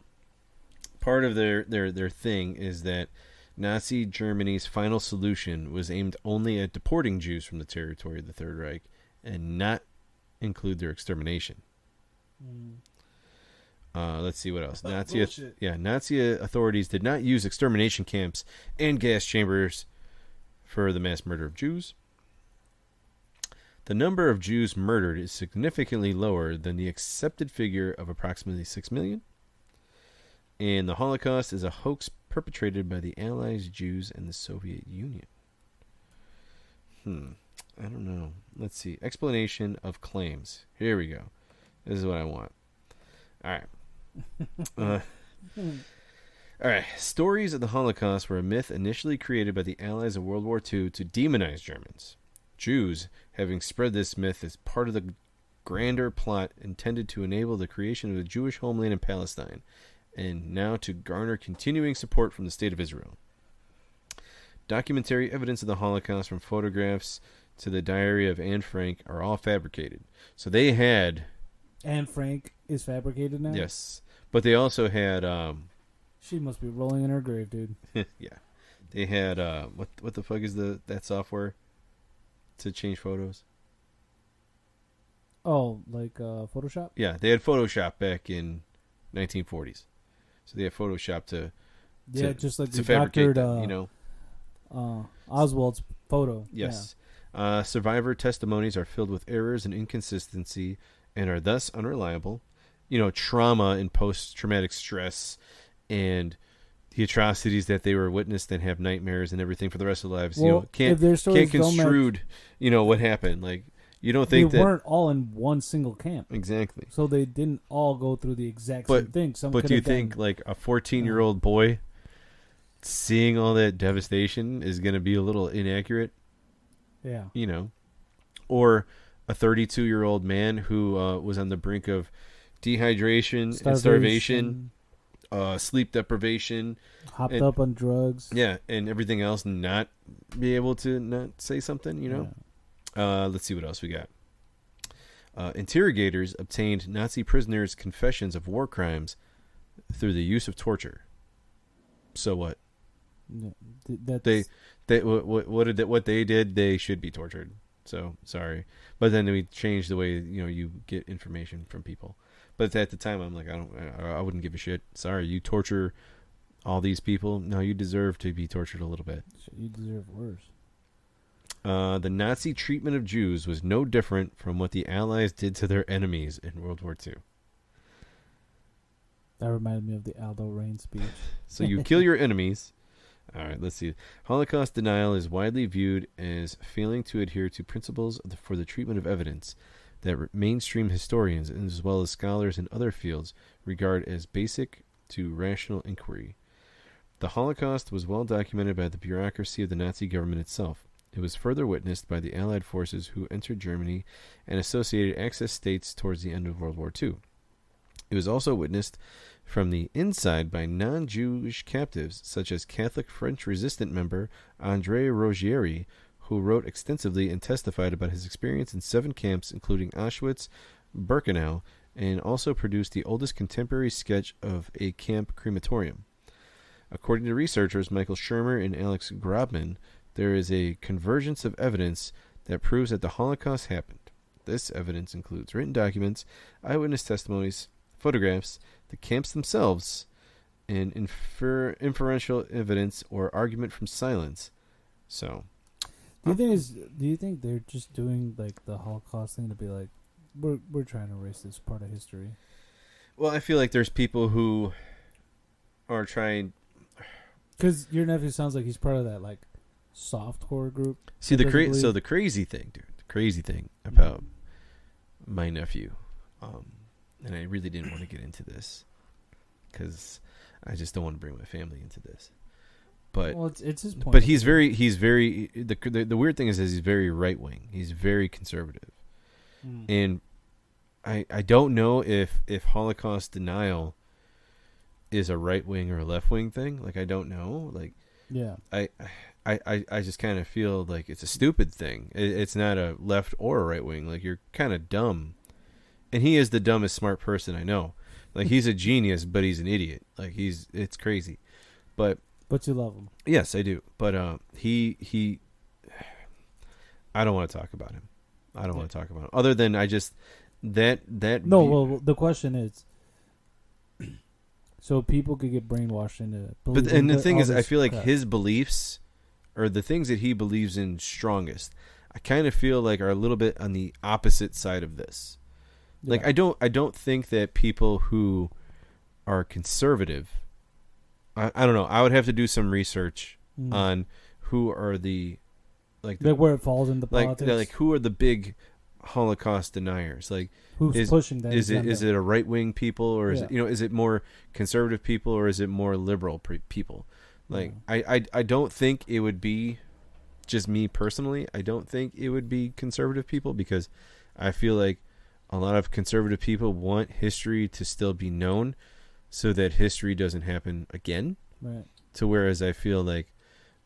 part of their thing is that Nazi Germany's final solution was aimed only at deporting Jews from the territory of the Third Reich and not include their extermination. Let's see what else. Nazi authorities did not use extermination camps and gas chambers for the mass murder of Jews. The number of Jews murdered is significantly lower than the accepted figure of approximately 6 million. And the Holocaust is a hoax perpetrated by the Allies, Jews, and the Soviet Union. I don't know. Let's see. Explanation of claims. Here we go. This is what I want. All right. All right. Stories of the Holocaust were a myth initially created by the Allies of World War II to demonize Germans. Jews, having spread this myth as part of the grander plot intended to enable the creation of a Jewish homeland in Palestine, and now to garner continuing support from the State of Israel. Documentary evidence of the Holocaust, from photographs to the diary of Anne Frank, are all fabricated. So they had... Anne Frank is fabricated now? Yes. But they also had... She must be rolling in her grave, dude. Yeah. They had... what the fuck is that software to change photos? Oh, like Photoshop? Yeah, they had Photoshop back in 1940s. So they had Photoshop to just like to fabricate that, Oswald's photo. Yes. Yeah. Survivor testimonies are filled with errors and inconsistency and are thus unreliable. Trauma and post-traumatic stress and the atrocities that they were witnessed and have nightmares and everything for the rest of their lives. Well, Can't construed, what happened. Like, you don't think they weren't all in one single camp. Exactly. So they didn't all go through the exact same thing. But do you think, like, a 14-year-old boy seeing all that devastation is going to be a little inaccurate? Yeah. Or a 32-year-old man who was on the brink of dehydration and starvation, sleep deprivation, hopped up on drugs. Yeah, and everything else, not be able to not say something, Yeah. Let's see what else we got. Interrogators obtained Nazi prisoners' confessions of war crimes through the use of torture. So what? What they did, they should be tortured. So sorry, but then we changed the way you get information from people. But at the time, I'm like, I wouldn't give a shit. Sorry, you torture all these people. No, you deserve to be tortured a little bit. You deserve worse. The Nazi treatment of Jews was no different from what the Allies did to their enemies in World War II. That reminded me of the Aldo Rain speech. So you kill your enemies. All right, let's see. Holocaust denial is widely viewed as failing to adhere to principles for the treatment of evidence that mainstream historians, as well as scholars in other fields, regard as basic to rational inquiry. The Holocaust was well documented by the bureaucracy of the Nazi government itself. It was further witnessed by the Allied forces who entered Germany and associated Axis states towards the end of World War II. It was also witnessed from the inside by non-Jewish captives, such as Catholic French resistant member André Roggieri, who wrote extensively and testified about his experience in 7 camps, including Auschwitz, Birkenau, and also produced the oldest contemporary sketch of a camp crematorium. According to researchers Michael Shermer and Alex Grobman, there is a convergence of evidence that proves that the Holocaust happened. This evidence includes written documents, eyewitness testimonies, photographs, the camps themselves, and inferential evidence or argument from silence. So, do you think they're just doing like the Holocaust thing to be like, we're trying to erase this part of history? Well, I feel like there's people who are trying. Because your nephew sounds like he's part of that like soft horror group. See the crazy thing, dude. The crazy thing about my nephew, and I really didn't want to get into this because I just don't want to bring my family into this. But well, it's his point. But he's very the weird thing is he's very right wing. He's very conservative, and I don't know if Holocaust denial is a right wing or a left wing thing. Like I don't know. Like yeah, I just kind of feel like it's a stupid thing. It's not a left or a right wing. Like you're kind of dumb, and he is the dumbest smart person I know. Like he's a genius, but he's an idiot. Like it's crazy, but you love him. Yes, I do. But he I don't want to talk about him. I don't want to talk about him. Other than I just that no. Well, the question is, so people could get brainwashed into. But and the thing is, I feel like his beliefs, or the things that he believes in strongest, I kind of feel like are a little bit on the opposite side of this. Yeah. Like I don't think that people who are conservative. I don't know. I would have to do some research on who are the like where it falls into politics. Like who are the big Holocaust deniers? Like who's pushing that? Is it a right wing people, or is it is it more conservative people, or is it more liberal people? Like I don't think it would be just me personally. I don't think it would be conservative people, because I feel like a lot of conservative people want history to still be known, so that history doesn't happen again. Right. To whereas I feel like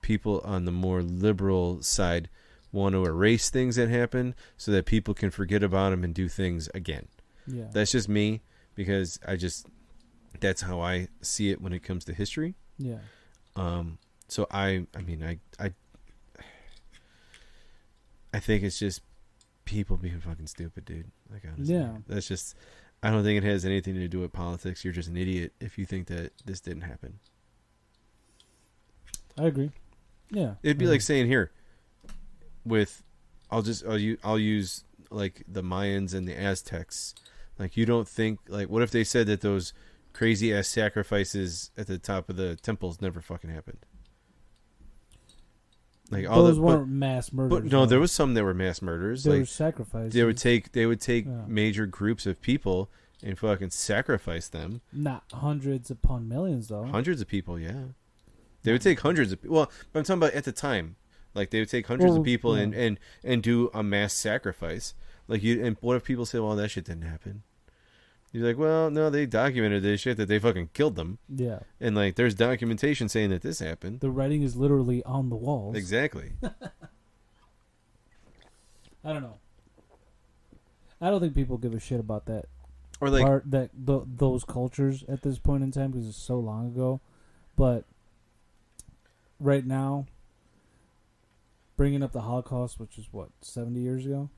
people on the more liberal side want to erase things that happen so that people can forget about them and do things again. Yeah. That's just me, because that's how I see it when it comes to history. Yeah. So I think it's just people being fucking stupid, dude. Like honestly. Yeah. That's just, I don't think it has anything to do with politics. You're just an idiot if you think that this didn't happen. I agree. Yeah. It'd be like saying here, I'll use like the Mayans and the Aztecs. Like you don't think, like, what if they said that those crazy ass sacrifices at the top of the temples never fucking happened? Like all those weren't mass murders. But no, there was some that were mass murders. There like were sacrifices. They would take major groups of people and fucking sacrifice them. Not hundreds upon millions, though. Hundreds of people, yeah. They would take hundreds of. Well, but I'm talking about at the time. Like they would take hundreds of people and do a mass sacrifice. Like you, and what if people say, "Well, that shit didn't happen"? You're like, "Well, no, they documented this shit that they fucking killed them." Yeah. And like, there's documentation saying that this happened. The writing is literally on the walls. Exactly. I don't know. I don't think people give a shit about that. Or like those cultures at this point in time, because it's so long ago. But right now, bringing up the Holocaust, which is what, 70 years ago?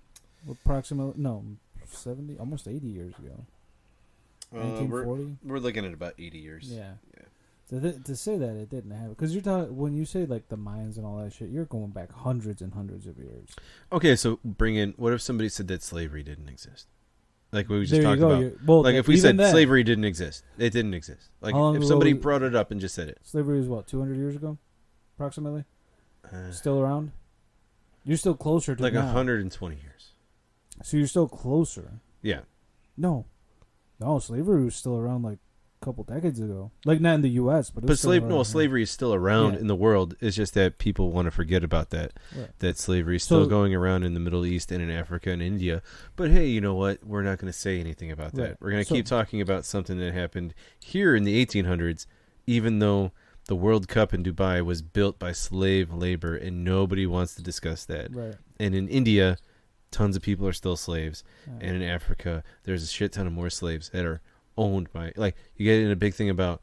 Approximately, no, 70, almost 80 years ago. 1940? We're looking at about 80 years. Yeah. To say that it didn't happen, because you're talking when you say like the Mayans and all that shit, you're going back hundreds and hundreds of years. Okay, so bring in. What if somebody said that slavery didn't exist? Like we just There you talked go. about. Well, like if we even said that, slavery didn't exist, it didn't exist. Like How long if ago somebody was- brought it up and just said it, slavery was what, 200 years ago, approximately. uh, Still around. You're still closer to like it now. 120 years. So you're still closer. Yeah. No, slavery was still around like a couple decades ago. Like not in the U.S., but slavery is still around Yeah. in the world. It's just that people want to forget about that. Right. That slavery is still So- going around in the Middle East and in Africa and India. But hey, you know what? We're not going to say anything about that. Right. We're going to So- keep talking about something that happened here in the 1800s, even though the World Cup in Dubai was built by slave labor, and nobody wants to discuss that. Right. And in India, tons of people are still slaves. Yeah. And in Africa, there's a shit ton of more slaves that are owned by, like, you get in a big thing about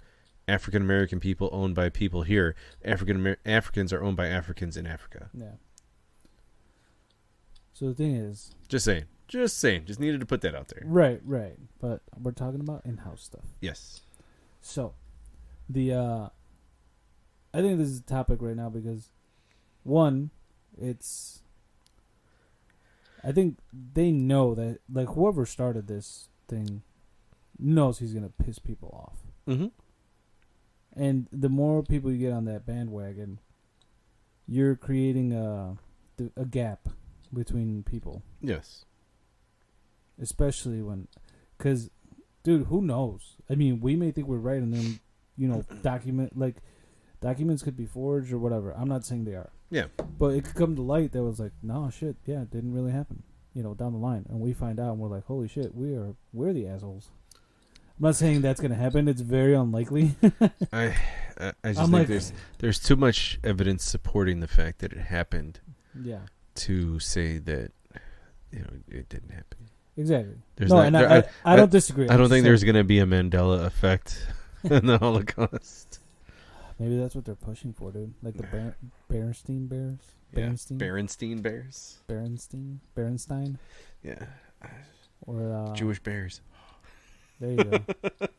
African American people owned by people here. Africans are owned by Africans in Africa. Yeah. So the thing is, Just saying. Just needed to put that out there. right. But we're talking about in-house stuff. Yes. So, I think this is a topic right now because, one, I think they know that, like, whoever started this thing knows he's going to piss people off. Mm-hmm. And the more people you get on that bandwagon, you're creating a gap between people. Yes. Especially because, dude, who knows? I mean, we may think we're right, and then, documents could be forged or whatever. I'm not saying they are. Yeah. But it could come to light that was like, no, shit, yeah, it didn't really happen, down the line. And we find out, and we're like, holy shit, we're the assholes. I'm not saying that's going to happen. It's very unlikely. I just think there's too much evidence supporting the fact that it happened Yeah. to say that, it didn't happen. Exactly. There's I don't disagree. I don't think there's going to be a Mandela effect in the Holocaust. Maybe that's what they're pushing for, dude. Like the Berenstein Bears? Berenstein Bears? Berenstein? Yeah. Or Jewish bears. there you go. They're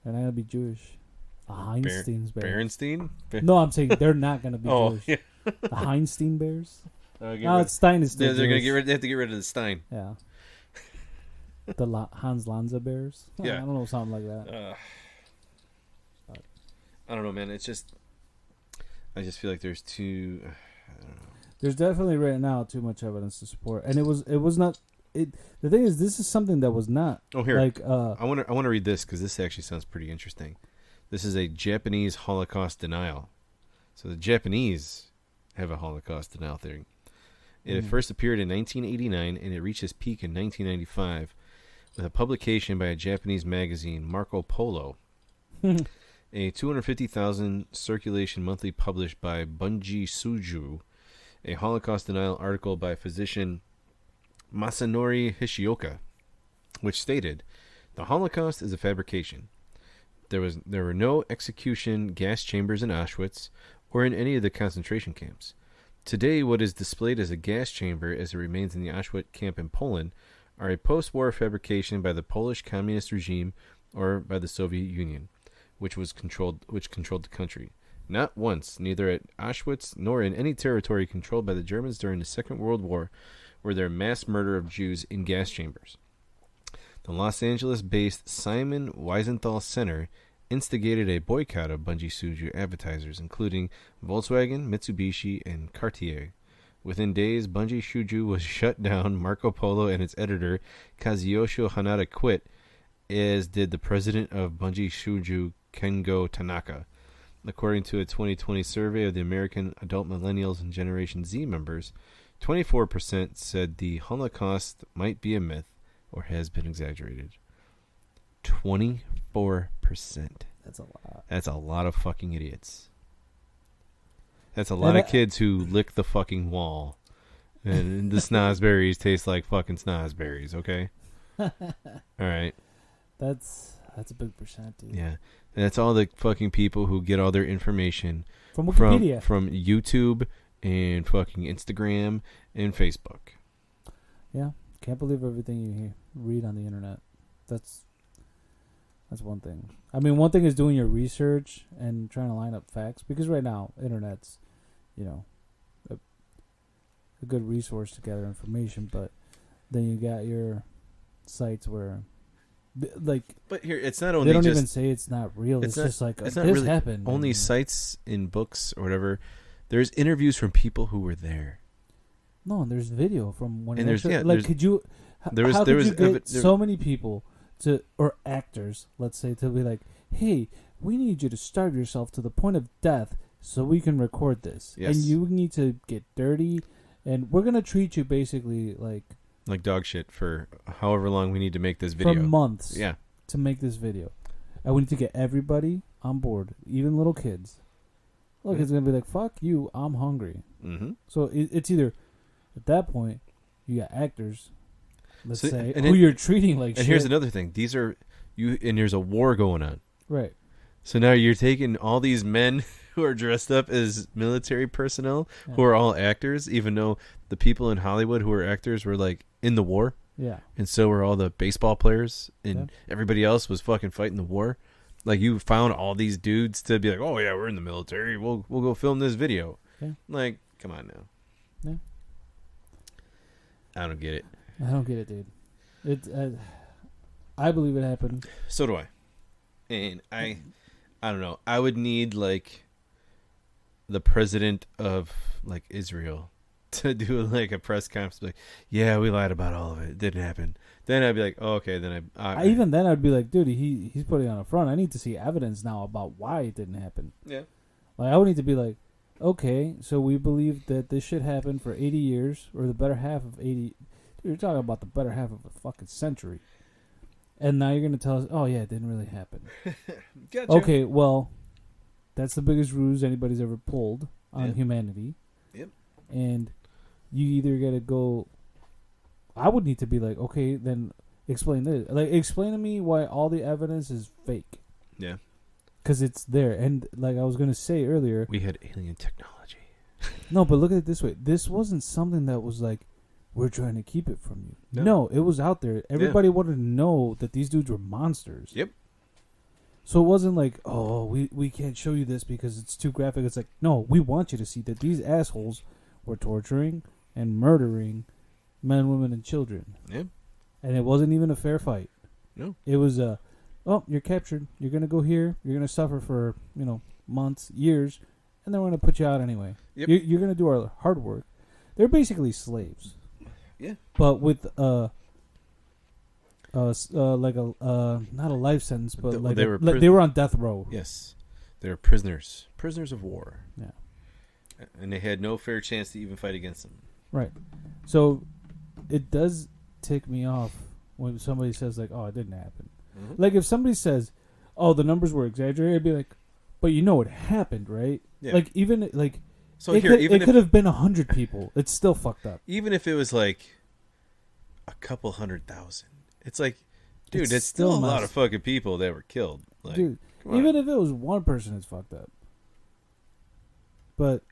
not going to be Jewish. The Heinstein's Bears. Berenstein? No, I'm saying they're not going to be Jewish. Yeah. The Heinstein Bears? No, Stein is still they're going Jewish. to they have to get rid of the Stein. Yeah. The Hans Lanza Bears? Yeah. I don't know, something like that. I don't know, man. It's just, I just feel like there's too, I don't know. There's definitely right now too much evidence to support, and it was not. The thing is, this is something that was not. Oh, here. Like, I want to read this because this actually sounds pretty interesting. This is a Japanese Holocaust denial. So the Japanese have a Holocaust denial theory. It first appeared in 1989, and it reached its peak in 1995 with a publication by a Japanese magazine, Marco Polo. A 250,000 circulation monthly published by Bunji Suju, a Holocaust denial article by physician Masanori Hishioka, which stated, "The Holocaust is a fabrication. There were no execution gas chambers in Auschwitz or in any of the concentration camps. Today, what is displayed as a gas chamber as it remains in the Auschwitz camp in Poland are a post-war fabrication by the Polish communist regime or by the Soviet Union, which controlled the country. Not once, neither at Auschwitz nor in any territory controlled by the Germans during the Second World War, were there mass murder of Jews in gas chambers. The Los Angeles-based Simon Wiesenthal Center instigated a boycott of Bunji Suju advertisers, including Volkswagen, Mitsubishi, and Cartier. Within days, Bunji Suju was shut down. Marco Polo and its editor, Kazuyoshi Hanada, quit, as did the president of Bunji Suju, Kengo Tanaka. According to a 2020 survey of the American adult millennials and Generation Z members, 24% said the Holocaust might be a myth or has been exaggerated. 24%. That's a lot. That's a lot of fucking idiots. That's a lot of kids who lick the fucking wall. And the snozberries taste like fucking snozberries, okay? Alright. That's a big percent, dude. Yeah. And that's all the fucking people who get all their information From Wikipedia. From YouTube and fucking Instagram and Facebook. Yeah. Can't believe everything you read on the internet. That's one thing. I mean, one thing is doing your research and trying to line up facts, because right now, internet's, a good resource to gather information, but then you got your sites where, but here it's not only they don't just, even say it's not real. It's just like it's this not really happened. Only sites in books or whatever. There's interviews from people who were there. No, there's video from when. And there's could you? How could you get so many people or actors, let's say, to be like, hey, we need you to starve yourself to the point of death so we can record this, and you need to get dirty, and we're gonna treat you basically like dog shit for however long we need to make this video. For months. Yeah. To make this video. And we need to get everybody on board, even little kids. Look, it's going to be like, fuck you, I'm hungry. Mm-hmm. So it's either, at that point, you got actors, let's say, and who you're treating like shit. And here's another thing. These are, and there's a war going on. Right. So now you're taking all these men who are dressed up as military personnel, who are all actors, even though the people in Hollywood who are actors were like in the war. Yeah. And so were all the baseball players, and everybody else was fucking fighting the war. Like, you found all these dudes to be like, oh yeah, we're in the military. We'll go film this video. Yeah. Like, come on now. Yeah. I don't get it. I don't get it, dude. I believe it happened. So do I. And I don't know. I would need like the president of like Israel to do like a press conference, like, yeah, we lied about all of it. It didn't happen. Then I'd be like, oh, okay. Then even then I'd be like, dude, he's putting on a front. I need to see evidence now about why it didn't happen. Yeah. Like, I would need to be like, okay, so we believe that this shit happened for 80 years, or the better half of 80. Dude, you're talking about the better half of a fucking century. And now you're going to tell us, oh, yeah, it didn't really happen. Gotcha. Okay, well, that's the biggest ruse anybody's ever pulled on humanity. Yep. And you either got to go... I would need to be like, okay, then explain this. Like, explain to me why all the evidence is fake. Yeah. Because it's there. And like I was going to say earlier... We had alien technology. No, but look at it this way. This wasn't something that was like, we're trying to keep it from you. No, it was out there. Everybody wanted to know that these dudes were monsters. Yep. So it wasn't like, oh, we can't show you this because it's too graphic. It's like, no, we want you to see that these assholes were torturing and murdering men, women, and children. Yep. And it wasn't even a fair fight. No. It was you're captured. You're going to go here. You're going to suffer for, months, years, and then we're going to put you out anyway. Yep. You're going to do our hard work. They're basically slaves. Yeah. But with like a not a life sentence, but like they were on death row. Yes, they were prisoners of war. Yeah, and they had no fair chance to even fight against them. Right. So it does tick me off when somebody says like, "Oh, it didn't happen." Mm-hmm. Like if somebody says, "Oh, the numbers were exaggerated," I'd be like, "But you know it happened, right?" Yeah. Like even like. So it could have been 100 people. It's still fucked up. Even if it was like a couple 100,000, it's like, dude, it's still a lot of fucking people that were killed. Like, dude, even if it was one person, it's fucked up. But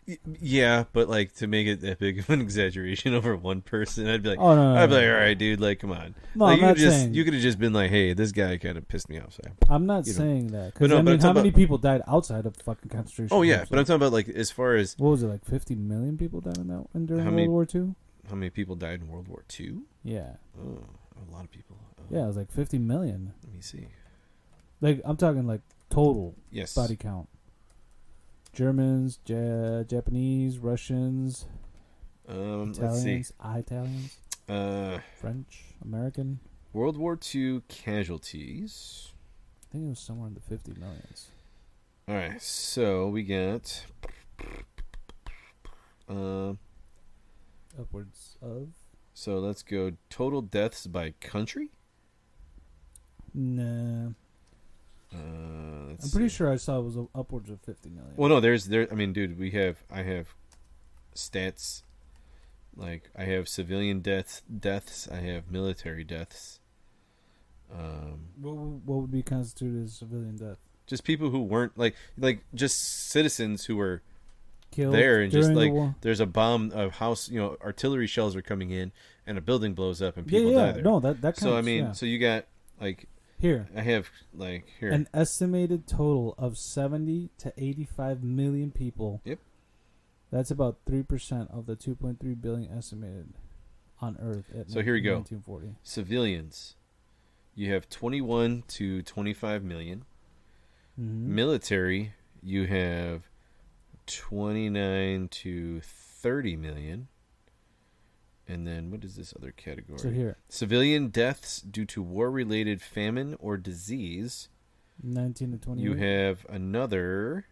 yeah, but like to make it that big of an exaggeration over one person, I'd be like, I'd be like, all right, dude, like, come on. No, like, I'm not saying you could have just been like, hey, this guy kind of pissed me off. So, I'm not saying that because how many people died outside of fucking concentration? Oh yeah, but I'm talking about like as far as what was it, like 50 million people died during World War II? How many people died in World War II? Yeah. Oh, a lot of people. Yeah, it was like 50 million. Let me see. Like I'm talking like total body count. Germans, Japanese, Russians, Italians, let's see. Italians, French, American. World War II casualties. I think it was somewhere in the 50 millions. All right, so we got upwards of. So let's go total deaths by country. Nah. I'm pretty sure I saw it was upwards of 50 million. Well, no, there. I mean, dude, I have stats. Like, I have civilian deaths. I have military deaths. What would be constituted as civilian death? Just people who weren't like just citizens who were killed there, and just like there's a bomb, a house, artillery shells are coming in, and a building blows up, and people die there. No, that counts. So I mean, so you got like. Here. I have like here. An estimated total of 70 to 85 million people. Yep. That's about 3% of the 2.3 billion estimated on Earth So here we go. 1940. Civilians. You have 21 to 25 million. Mm-hmm. Military, you have 29 to 30 million. And then what is this other category? So here. Civilian deaths due to war-related famine or disease. 19 to 28. You have another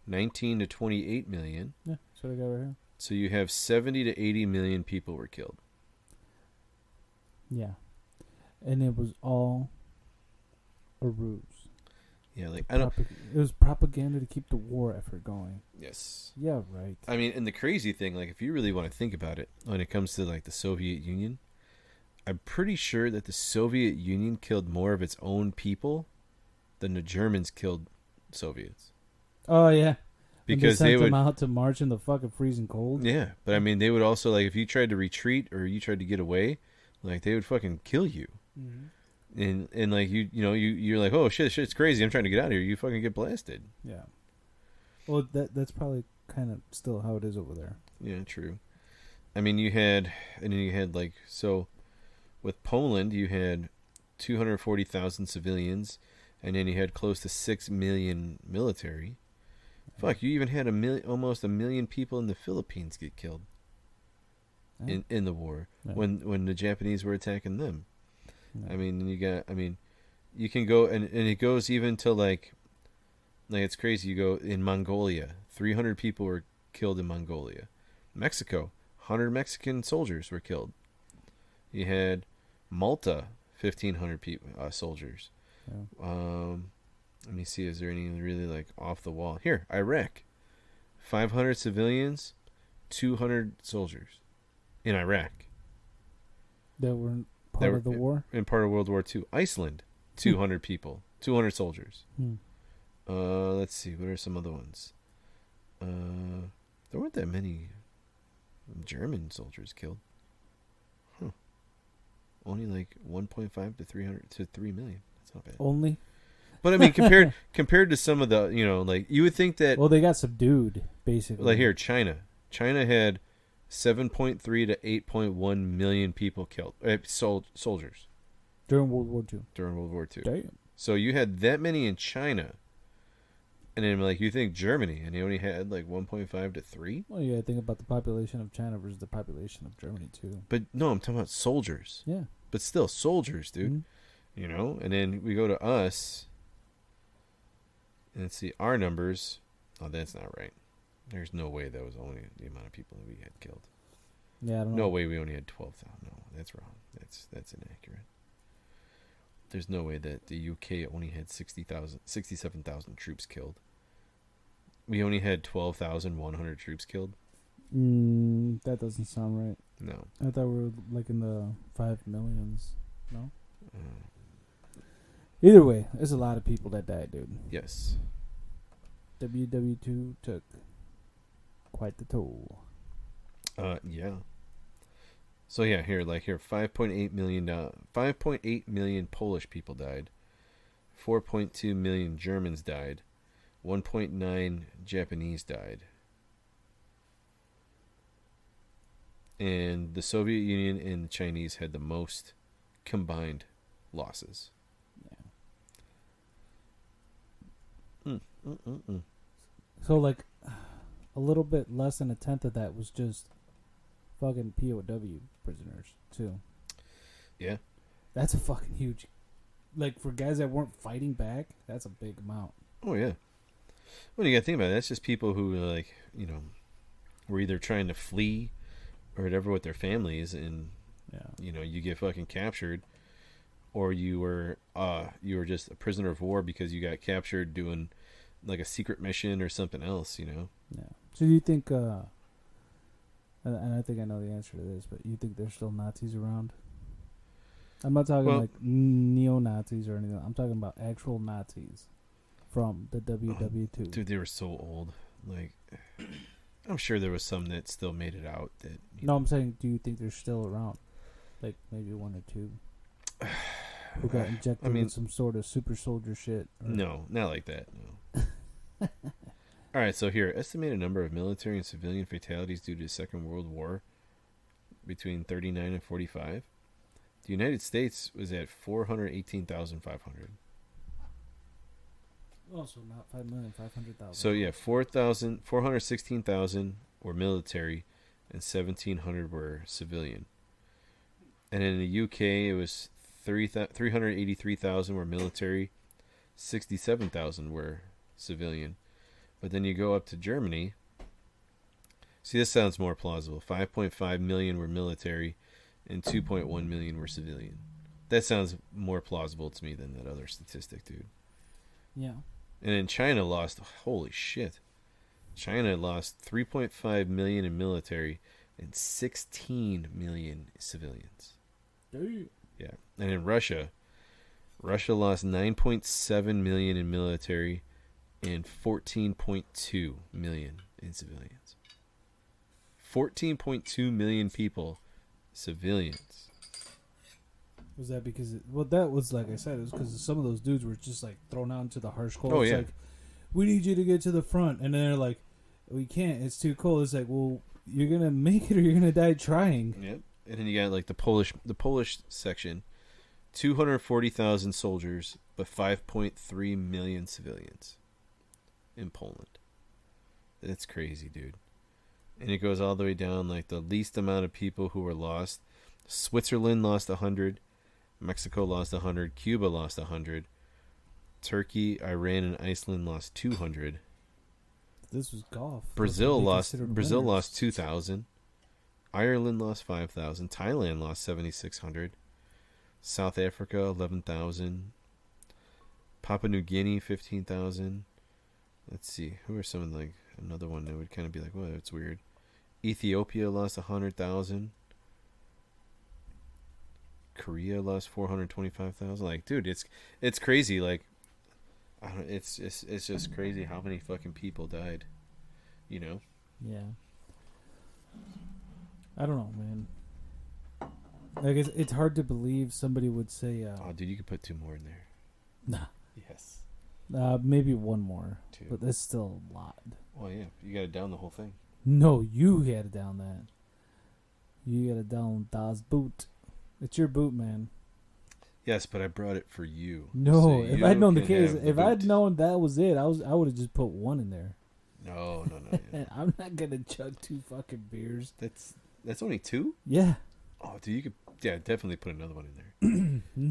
19 to 28 million. Yeah, that's what I got right here. So you have 70 to 80 million people were killed. Yeah. And it was all a ruse. Yeah, like I don't. It was propaganda to keep the war effort going. Yes. Yeah, right. I mean, and the crazy thing, like, if you really want to think about it, when it comes to like the Soviet Union, I'm pretty sure that the Soviet Union killed more of its own people than the Germans killed Soviets. Oh yeah, Because they would them out to march in the fucking freezing cold. Yeah, but I mean, they would also like if you tried to retreat or you tried to get away, like they would fucking kill you. Mm-hmm. And like you're like, oh shit, it's crazy. I'm trying to get out of here. You fucking get blasted. Yeah. Well, that's probably kind of still how it is over there. Yeah, true. I mean, you had like, so with Poland, you had 240,000 civilians, and then you had close to 6 million military. Fuck, you even had almost a million people in the Philippines get killed in the war when the Japanese were attacking them. I mean, you can go and it goes even to like it's crazy. You go in Mongolia, 300 people were killed in Mongolia. Mexico, 100 Mexican soldiers were killed. You had Malta, 1,500 people, soldiers. Yeah. Let me see. Is there any really like off the wall? Here, Iraq, 500 civilians, 200 soldiers in Iraq. That were part of the war? In part of World War II. Iceland, 200 people, 200 soldiers. Let's see. What are some other ones? There weren't that many German soldiers killed. Huh. Only like 1.5 to 3 million. That's not bad. Only? But I mean, compared to some of the, like you would think that. Well, they got subdued, basically. Like here, China had 7.3 to 8.1 million people killed, soldiers during World War II. Damn. So you had that many in China, and then like you think Germany, and they only had like 1.5 to 3. Well, yeah, think about the population of China versus the population of Germany too. But no, I'm talking about soldiers. Yeah. But still, soldiers, dude. Mm-hmm. And then we go to us. And let's see, our numbers. Oh, that's not right. There's no way that was only the amount of people that we had killed. Yeah, I don't know. No way we only had 12,000. No, that's wrong. That's inaccurate. There's no way that the UK only had 67,000 troops killed. We only had 12,100 troops killed. That doesn't sound right. No. I thought we were like in the 5 millions. No? Either way, there's a lot of people that died, dude. Yes. WWII took quite the toll. Yeah. So yeah, here 5.8 million Polish people died. 4.2 million Germans died. 1.9 Japanese died. And the Soviet Union and the Chinese had the most combined losses. So, like, a little bit less than a tenth of that was just fucking POW prisoners, too. Yeah. That's a fucking huge... Like, for guys that weren't fighting back, that's a big amount. Oh, yeah. Well, you gotta think about it. That's just people who, like, were either trying to flee or whatever with their families, and, you get fucking captured, or you were just a prisoner of war because you got captured doing... like a secret mission or something else, Yeah. So do you think, and I think I know the answer to this, but you think there's still Nazis around? I'm not talking like neo-Nazis or anything. I'm talking about actual Nazis from the WWII. Dude, they were so old. Like, I'm sure there was some that still made it out. No, I'm saying, do you think they're still around? Like maybe one or two? who got injected with some sort of super soldier shit. No, not like that. No. All right, so here, estimated number of military and civilian fatalities due to the Second World War between 39 and 45. The United States was at 418,500. Oh, so not 5,500,000. So yeah, 416,000 were military, and 1,700 were civilian. And in the UK, it was 383,000 were military, 67,000 were civilian. But then you go up to Germany. See, this sounds more plausible. 5.5 million were military, and 2.1 million were civilian. That sounds more plausible to me than that other statistic, dude. Yeah. And then China lost, holy shit. China lost 3.5 million in military and 16 million civilians. Dude. Yeah. And in Russia lost 9.7 million in military and 14.2 million in civilians. 14.2 million people, civilians. Was that because that was, like I said, it was because some of those dudes were just like thrown out into the harsh cold. Oh, it's yeah. like, we need you to get to the front, and they're like, we can't, it's too cold. It's like, well, you're gonna make it or you're gonna die trying. Yep. And then you got like the Polish section, 240,000 soldiers, but 5.3 million civilians in Poland. That's crazy, dude. And it goes all the way down, like the least amount of people who were lost. Switzerland lost 100. Mexico lost 100. Cuba lost 100. Turkey, Iran, and Iceland lost 200. This was golf. Brazil lost 2,000. Ireland lost 5,000. Thailand lost 7,600. South Africa 11,000. Papua New Guinea 15,000. Let's see, who are some of like another one that would kind of be like, well, that's weird. Ethiopia lost 100,000. Korea lost 425,000. Like, dude, it's crazy. Like, I don't. It's just crazy how many fucking people died. You know? Yeah. I don't know, man. Like, it's hard to believe somebody would say. Oh, dude, you could put 2 more in there. Nah. Yes. Maybe 1 more. 2. But that's still a lot. Well, yeah, you got to down the whole thing. No, you had to down that. You got to down Das Boot. It's your boot, man. Yes, but I brought it for you. No, so if I'd known the can case, have the if I'd boot. known that was it, I would have just put 1 in there. No. Yeah. I'm not gonna chug 2 fucking beers. That's only 2? Yeah. Oh, dude, you could definitely put another one in there.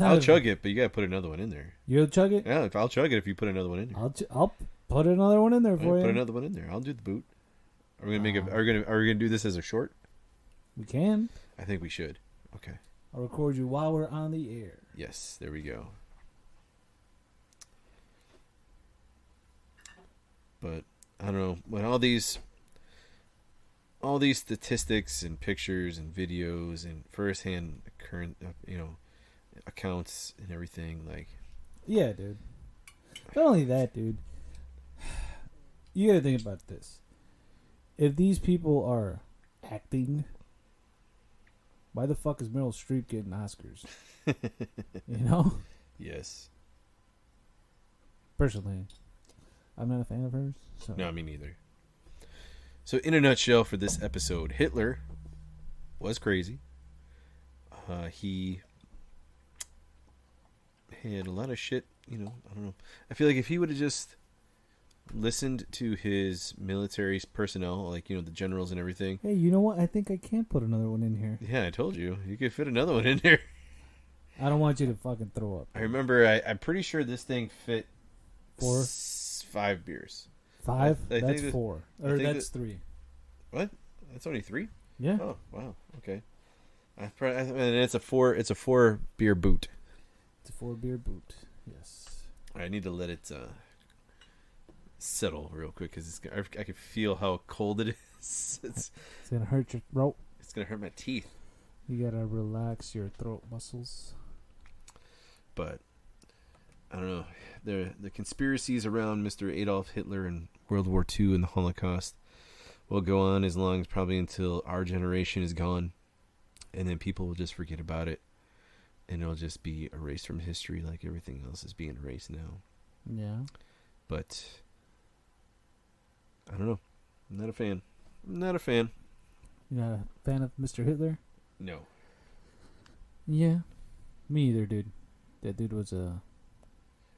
I'll chug it, but you gotta put another one in there. You'll chug it? Yeah, I'll chug it if you put another one in there. I'll put another one in there for you. Put another one in there. I'll do the boot. Are we gonna Are we gonna do this as a short? We can. I think we should. Okay. I'll record you while we're on the air. Yes, there we go. But I don't know, when all these statistics and pictures and videos and firsthand current accounts and everything, like, yeah, dude. Not only that, dude. You gotta think about this. If these people are acting, why the fuck is Meryl Streep getting Oscars? You know? yes. Personally, I'm not a fan of hers. So. No, me neither. So, in a nutshell, for this episode, Hitler was crazy. He had a lot of shit, I don't know. I feel like if he would have just listened to his military personnel, like, the generals and everything. Hey, you know what? I think I can put another one in here. Yeah, I told you. You could fit another one in there. I don't want you to fucking throw up. I remember, I'm pretty sure this thing fit 4? 5 beers. 5? I That's think 4. Or that's 3. What? That's only 3? Yeah. Oh, wow. Okay. And it's a 4 beer boot. It's a 4 beer boot. Yes. I need to let it settle real quick because I can feel how cold it is. It's gonna hurt your throat. It's gonna hurt my teeth. You gotta relax your throat muscles. But I don't know. The conspiracies around Mr. Adolf Hitler and World War II and the Holocaust will go on as long as probably until our generation is gone, and then people will just forget about it. and it'll just be erased from history like everything else is being erased now. Yeah. But I don't know. I'm not a fan. Not a fan. You're not a fan of Mr. Hitler? No. Yeah. Me either, dude. That dude was a.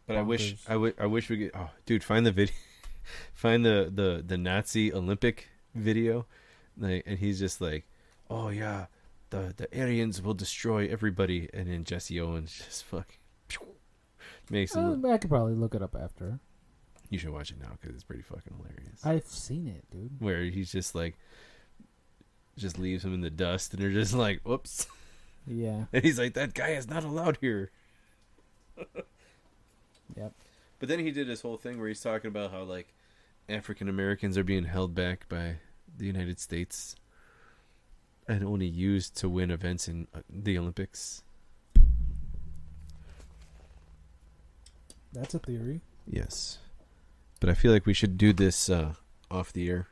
But I wish we could. Oh, dude, find the video. Find the Nazi Olympic video, like, and he's just like, "Oh yeah, the Aryans will destroy everybody," and then Jesse Owens just fucking makes him. I could probably look it up after. You should watch it now because it's pretty fucking hilarious. I've seen it, dude. Where he's just like, just leaves him in the dust, and they're just like, "Whoops." Yeah. And he's like, "That guy is not allowed here." Yep. But then he did this whole thing where he's talking about how, like, African Americans are being held back by the United States and only used to win events in the Olympics. That's a theory. Yes. But I feel like we should do this off the air.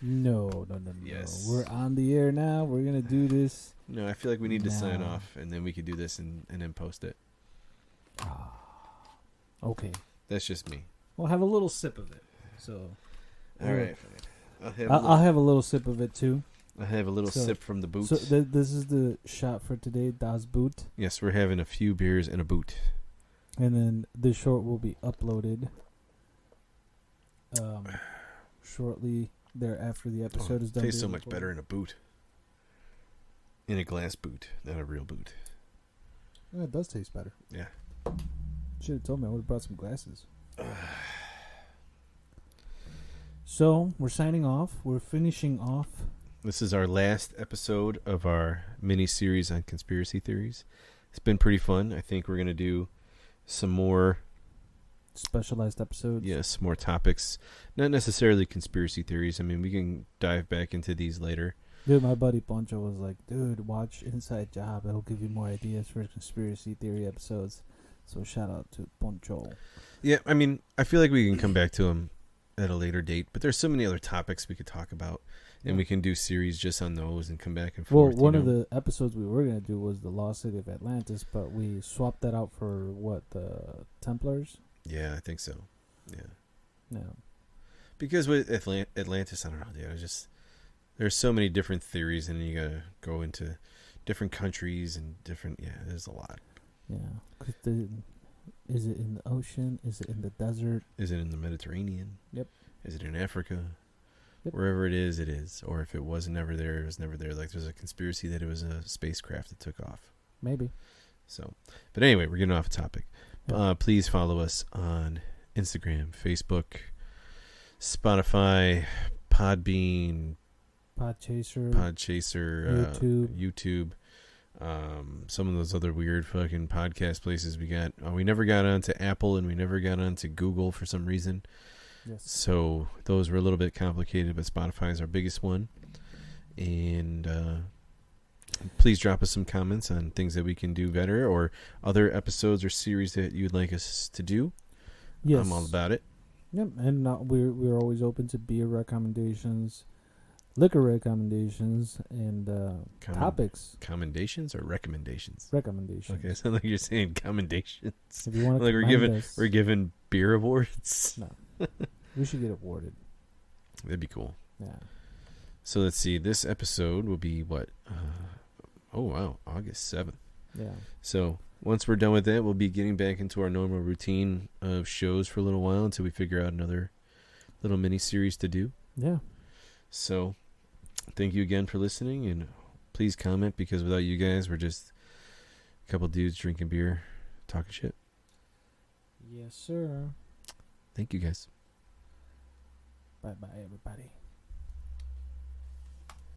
No. Yes. We're on the air now. We're going to do this. No, I feel like we need to sign off, and then we could do this and then post it. Okay. That's just me. We'll have a little sip of it. So, all right. I'll have a little sip of it too. I have a little sip from the boot. So this is the shot for today, Das Boot. Yes, we're having a few beers and a boot. And then this short will be uploaded shortly thereafter the episode is done. It tastes so much better in a boot. In a glass boot, not a real boot. Yeah, it does taste better. Yeah. Should have told me. I would have brought some glasses. So, we're signing off. We're finishing off. This is our last episode of our mini-series on conspiracy theories. It's been pretty fun. I think we're going to do some more specialized episodes. Yes, more topics. Not necessarily conspiracy theories. I mean, we can dive back into these later. Dude, my buddy Poncho was like, dude, watch Inside Job. It'll give you more ideas for conspiracy theory episodes. So shout out to Poncho. Yeah, I mean, I feel like we can come back to him at a later date, but there's so many other topics we could talk about, and we can do series just on those and come back and forth. Well, one of the episodes we were going to do was the Lost City of Atlantis, but we swapped that out for, the Templars? Yeah, I think so. Yeah. No. Because with Atlantis, I don't know, dude, there's so many different theories, and you got to go into different countries and different, there's a lot. Yeah. Is it in the ocean? Is it in the desert? Is it in the Mediterranean? Yep. Is it in Africa? Yep. Wherever it is, it is. Or if it was never there, it was never there. Like there's a conspiracy that it was a spacecraft that took off. Maybe. So, but anyway, we're getting off topic. Yep. Please follow us on Instagram, Facebook, Spotify, Podbean, Podchaser, YouTube. Some of those other weird fucking podcast places we got. We never got onto Apple and we never got onto Google for some reason. Yes. So those were a little bit complicated, but Spotify is our biggest one. And please drop us some comments on things that we can do better or other episodes or series that you'd like us to do. Yes. I'm all about it. Yep, and we're always open to beer recommendations, liquor recommendations, and topics. Commendations or recommendations? Recommendations. Okay, sound like you're saying commendations. If you want to like we're giving beer awards. No, we should get awarded. That'd be cool. Yeah. So let's see. This episode will be what? August 7th. Yeah. So once we're done with that, we'll be getting back into our normal routine of shows for a little while until we figure out another little mini series to do. Yeah. So thank you again for listening, and please comment, because without you guys, we're just a couple dudes drinking beer, talking shit. Yes, sir. Thank you guys. Bye-bye, everybody.